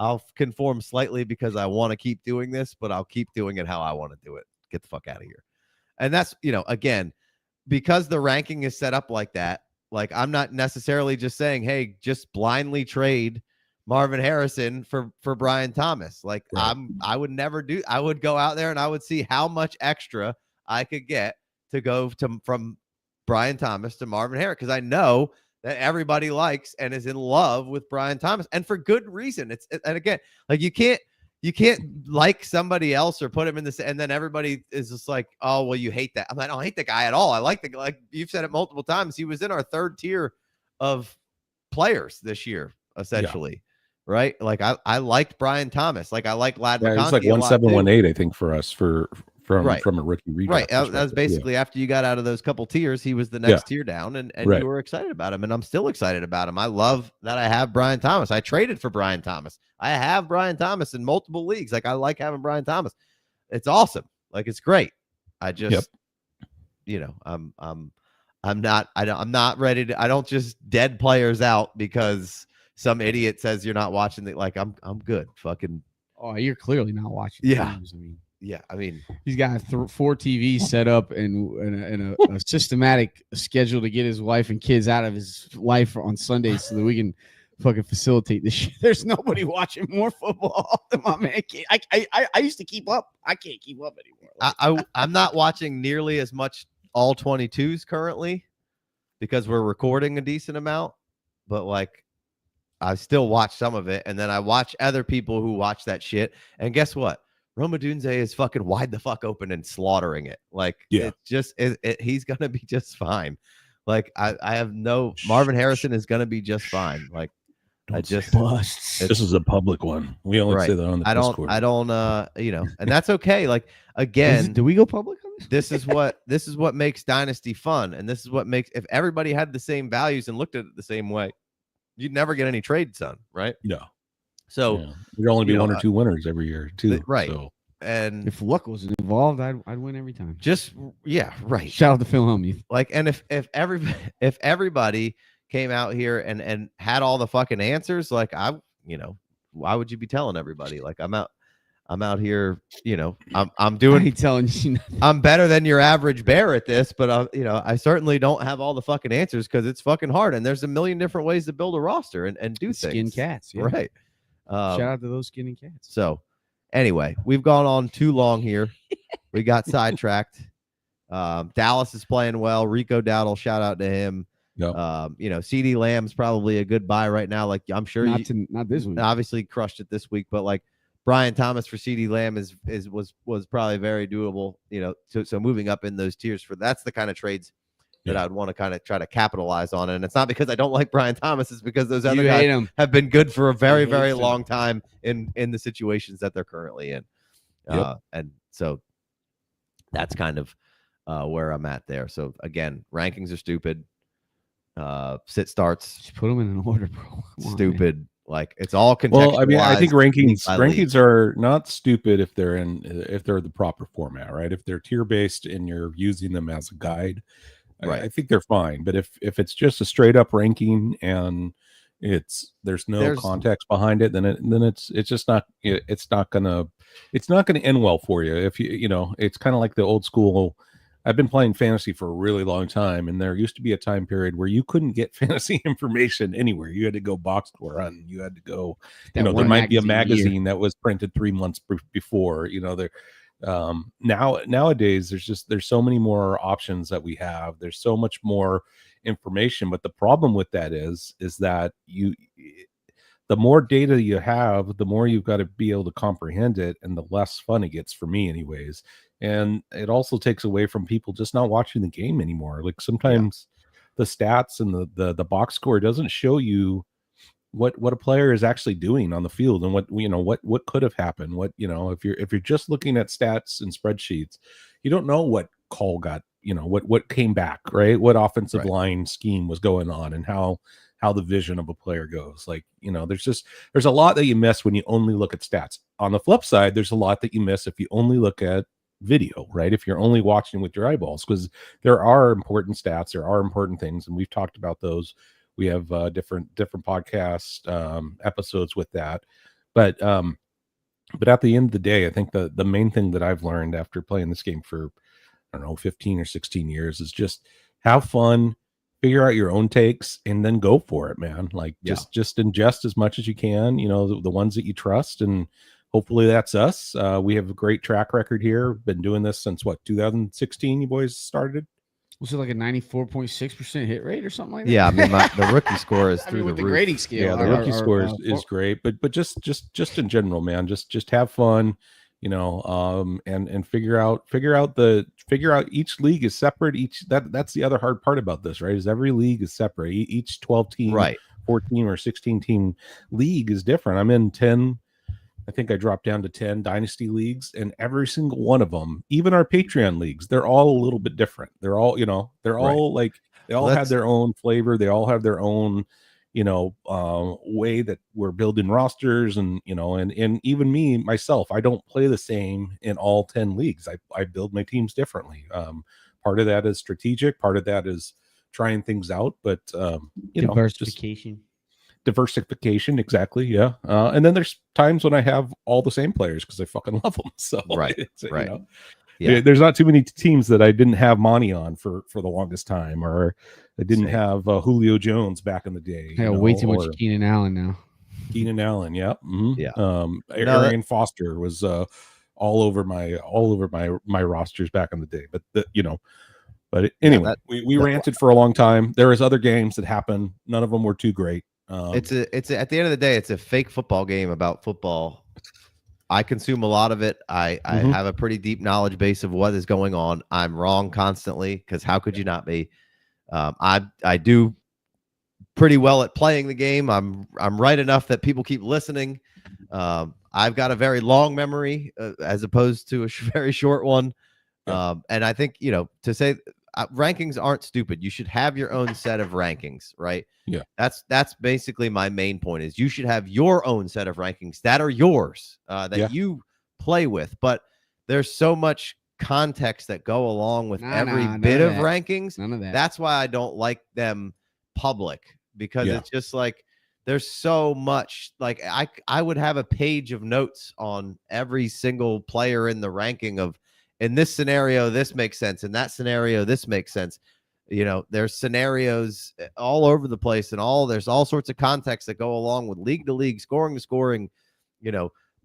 S1: I'll conform slightly because I want to keep doing this, but I'll keep doing it how I want to do it. Get the fuck out of here. And that's, again, because the ranking is set up like that, like I'm not necessarily just saying, hey, just blindly trade Marvin Harrison for Brian Thomas. Like I would never do. I would go out there and I would see how much extra I could get to go from Brian Thomas to Marvin Harrison, because I know that everybody likes and is in love with Brian Thomas, and for good reason. And again, like you can't like somebody else or put him in this, and then everybody is just like, oh, well, you hate that. I'm like, I don't hate the guy at all. I like the, like you've said it multiple times. He was in our third tier of players this year, essentially, right? Like I liked Brian Thomas. Like I like Lad McConkey.
S2: It's like 1718, I think, for us from a rookie redraft.
S1: Right. That was basically after you got out of those couple tiers, he was the next tier down, and you were excited about him, and I'm still excited about him. I love that I have Brian Thomas. I traded for Brian Thomas. I have Brian Thomas in multiple leagues. Like I like having Brian Thomas. It's awesome. Like it's great. I just, I'm not ready to. I don't just dead players out because some idiot says you're not watching the. Like I'm good. Fucking.
S3: Oh, you're clearly not watching.
S1: Yeah.
S3: Games.
S1: I mean,
S3: he's got 4 TVs set up and a systematic schedule to get his wife and kids out of his life on Sundays so that we can fucking facilitate this shit. There's nobody watching more football than my man. I used to keep up. I can't keep up anymore.
S1: I'm not watching nearly as much all 22s currently because we're recording a decent amount, but like I still watch some of it, and then I watch other people who watch that shit. And guess what? Roma Dunze is fucking wide the fuck open and slaughtering it. Like, it's just, he's going to be just fine. Like, I have no, Marvin Harrison is going to be just fine. Like,
S2: this is a public one. We only say that on the Discord.
S1: I don't, and that's okay. Like, again,
S3: do we go public on this?
S1: This is what makes Dynasty fun. And this is what makes, if everybody had the same values and looked at it the same way, you'd never get any trades done, right?
S2: No.
S1: So
S2: there'd only be 1 or 2 winners every year, too.
S1: Right.
S2: So.
S1: And
S3: if luck was involved, I'd win every time.
S1: Right.
S3: Shout out to Phil Helmuth.
S1: Like, and if everybody came out here and had all the fucking answers, like why would you be telling everybody? Like I'm out here, I'm doing.
S3: I ain't telling you nothing.
S1: I'm better than your average bear at this, but I certainly don't have all the fucking answers because it's fucking hard, and there's a million different ways to build a roster and do things.
S3: Skin cats,
S1: right?
S3: Shout out to those skinny cats.
S1: So, Anyway, we've gone on too long here. We got sidetracked. Dallas is playing well. Rico Dowdle, shout out to him.
S2: Yep.
S1: CeeDee Lamb's probably a good buy right now. Like I'm sure
S3: not this week.
S1: Obviously crushed it this week, but like Brian Thomas for CeeDee Lamb was probably very doable. So moving up in those tiers that's the kind of trades that I'd want to kind of try to capitalize on. And it's not because I don't like Brian Thomas, it's because those other guys have been good for a very, very long time in the situations that they're currently in. And so that's kind of where I'm at there. So again, rankings are stupid. Sit starts.
S3: Just put them in an order, bro.
S1: Stupid. Like it's all contextualized.
S2: Well, I mean, I think rankings are not stupid if they're the proper format, right? If they're tier based and you're using them as a guide, right. I think they're fine. But if it's just a straight up ranking and there's no context behind it, then it's just not gonna end well for you. If it's kind of like the old school. I've been playing fantasy for a really long time, and there used to be a time period where you couldn't get fantasy information anywhere. You had to go box score hunt. You had to go, there might be a magazine that was printed 3 months before. Nowadays there's so many more options that we have. There's so much more information, but the problem with that is that the more data you have, the more you've got to be able to comprehend it, and the less fun it gets for me anyways. And it also takes away from people just not watching the game anymore. Like sometimes the stats and the box score doesn't show you what a player is actually doing on the field and what could have happened. If you're just looking at stats and spreadsheets, you don't know what call got, what came back, right? What offensive line scheme was going on and how the vision of a player goes. Like, there's a lot that you miss when you only look at stats. On the flip side, there's a lot that you miss if you only look at video, right? If you're only watching with your eyeballs, because there are important stats, there are important things, and we've talked about those. We have different podcast episodes with that. But at the end of the day, I think the main thing that I've learned after playing this game for 15 or 16 years is just have fun, figure out your own takes, and then go for it, man. Like just ingest as much as you can, the ones that you trust, and hopefully that's us. We have a great track record here. Been doing this since 2016 you boys started?
S3: Was it like a 94.6% hit rate or something like that?
S1: Yeah, I mean the rookie score is through the roof.
S3: Grading scale.
S2: Yeah, the rookie score is great, but just in general, man, just have fun, and figure out each league is separate. That's the other hard part about this, right? Is every league is separate. Each 12 team, 14 or 16 team league is different. I'm in 10. I think I dropped down to 10 dynasty leagues, and every single one of them, even our Patreon leagues, they're all a little bit different. They're all, all like, they all have their own flavor. They all have their own, way that we're building rosters, and even me, myself, I don't play the same in all 10 leagues. I build my teams differently. Part of that is strategic. Part of that is trying things out, but, diversification, exactly. Yeah. And then there's times when I have all the same players because I fucking love them. So there's not too many teams that I didn't have money on for the longest time, or I didn't have Julio Jones back in the day.
S3: I have way too much Keenan Allen now.
S2: Keenan Allen,
S3: Mm-hmm.
S2: Arian Foster was all over my rosters back in the day. But anyway, we ranted for a long time. There was other games that happened. None of them were too great.
S1: It's at the end of the day, it's a fake football game about football. I consume a lot of it. I have a pretty deep knowledge base of what is going on. I'm wrong constantly, because how could you not be? I do pretty well at playing the game. I'm right enough that people keep listening. I've got a very long memory as opposed to a very short one. And I think, to say rankings aren't stupid. You should have your own set of rankings, right?
S2: Yeah.
S1: That's basically my main point, is you should have your own set of rankings that are yours, that you play with. But there's so much context that go along with every bit of rankings.
S3: None of that.
S1: That's why I don't like them public, because it's just like there's so much. Like I would have a page of notes on every single player in the ranking of, in this scenario, this makes sense. In that scenario, this makes sense. There's scenarios all over the place, and there's all sorts of context that go along with league to league, scoring to scoring,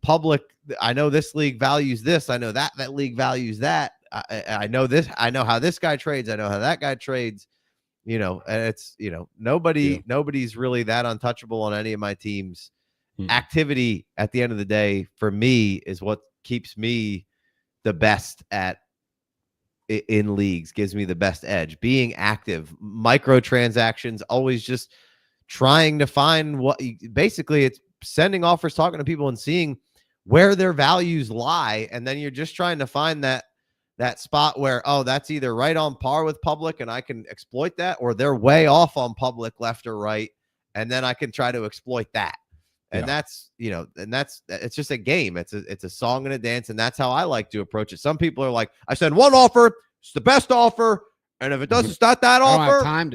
S1: public. I know this league values this. I know that league values that. I know this. I know how this guy trades. I know how that guy trades. And it's, nobody's really that untouchable on any of my teams. Activity at the end of the day for me is what keeps me the best in leagues, gives me the best edge. Being active, microtransactions, always just trying to find basically it's sending offers, talking to people and seeing where their values lie. And then you're just trying to find that spot where, that's either right on par with public and I can exploit that, or they're way off on public left or right. And then I can try to exploit that. And that's it's just a game. It's a song and a dance. And that's how I like to approach it. Some people are like, I send one offer, it's the best offer. And if it doesn't start that offer, I'm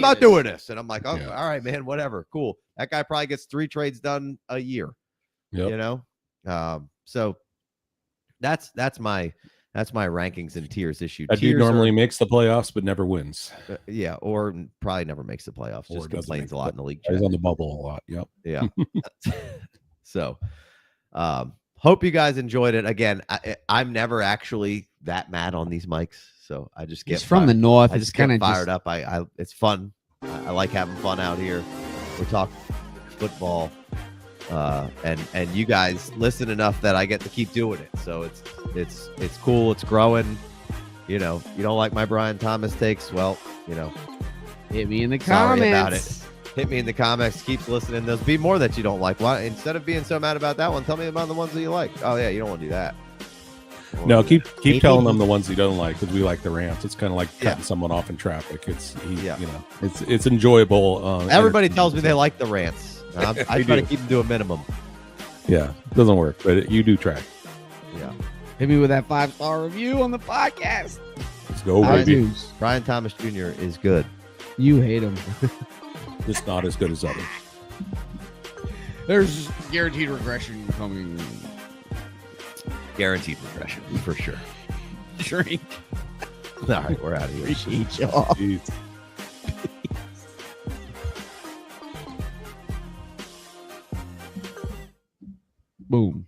S1: not doing this. And I'm like, all right, man, whatever. Cool. That guy probably gets 3 trades done a year, so that's my rankings and tiers issue.
S2: That dude normally makes the playoffs, but never wins.
S1: Or probably never makes the playoffs. Just complains a lot in the league.
S2: He's on the bubble a lot. Yep.
S1: Yeah. So, hope you guys enjoyed it. Again, I'm never actually that mad on these mics, so I just get
S3: from the north.
S1: I just kind of fired up. It's fun. I like having fun out here. We talk football. And you guys listen enough that I get to keep doing it. So it's cool. It's growing. You don't like my Brian Thomas takes. Well,
S3: hit me in the
S1: sorry
S3: comments.
S1: About it. Hit me in the comments. Keep listening. There'll be more that you don't like. Why, instead of being so mad about that one, tell me about the ones that you like. Oh yeah, you don't want to do that.
S2: No, keep telling them the ones you don't like, because we like the rants. It's kind of like cutting someone off in traffic. It's enjoyable.
S1: Everybody tells me they like the rants. I try to keep them to a minimum.
S2: Yeah, it doesn't work, but you do try.
S3: Yeah. Hit me with that 5-star review on the podcast.
S2: Let's go, baby.
S1: Brian Thomas Jr. is good.
S3: You hate him.
S2: Just not as good as others.
S3: There's guaranteed regression coming.
S1: Guaranteed regression, for sure.
S3: Shrink.
S1: All right, we're out of here.
S3: Appreciate y'all. Boom.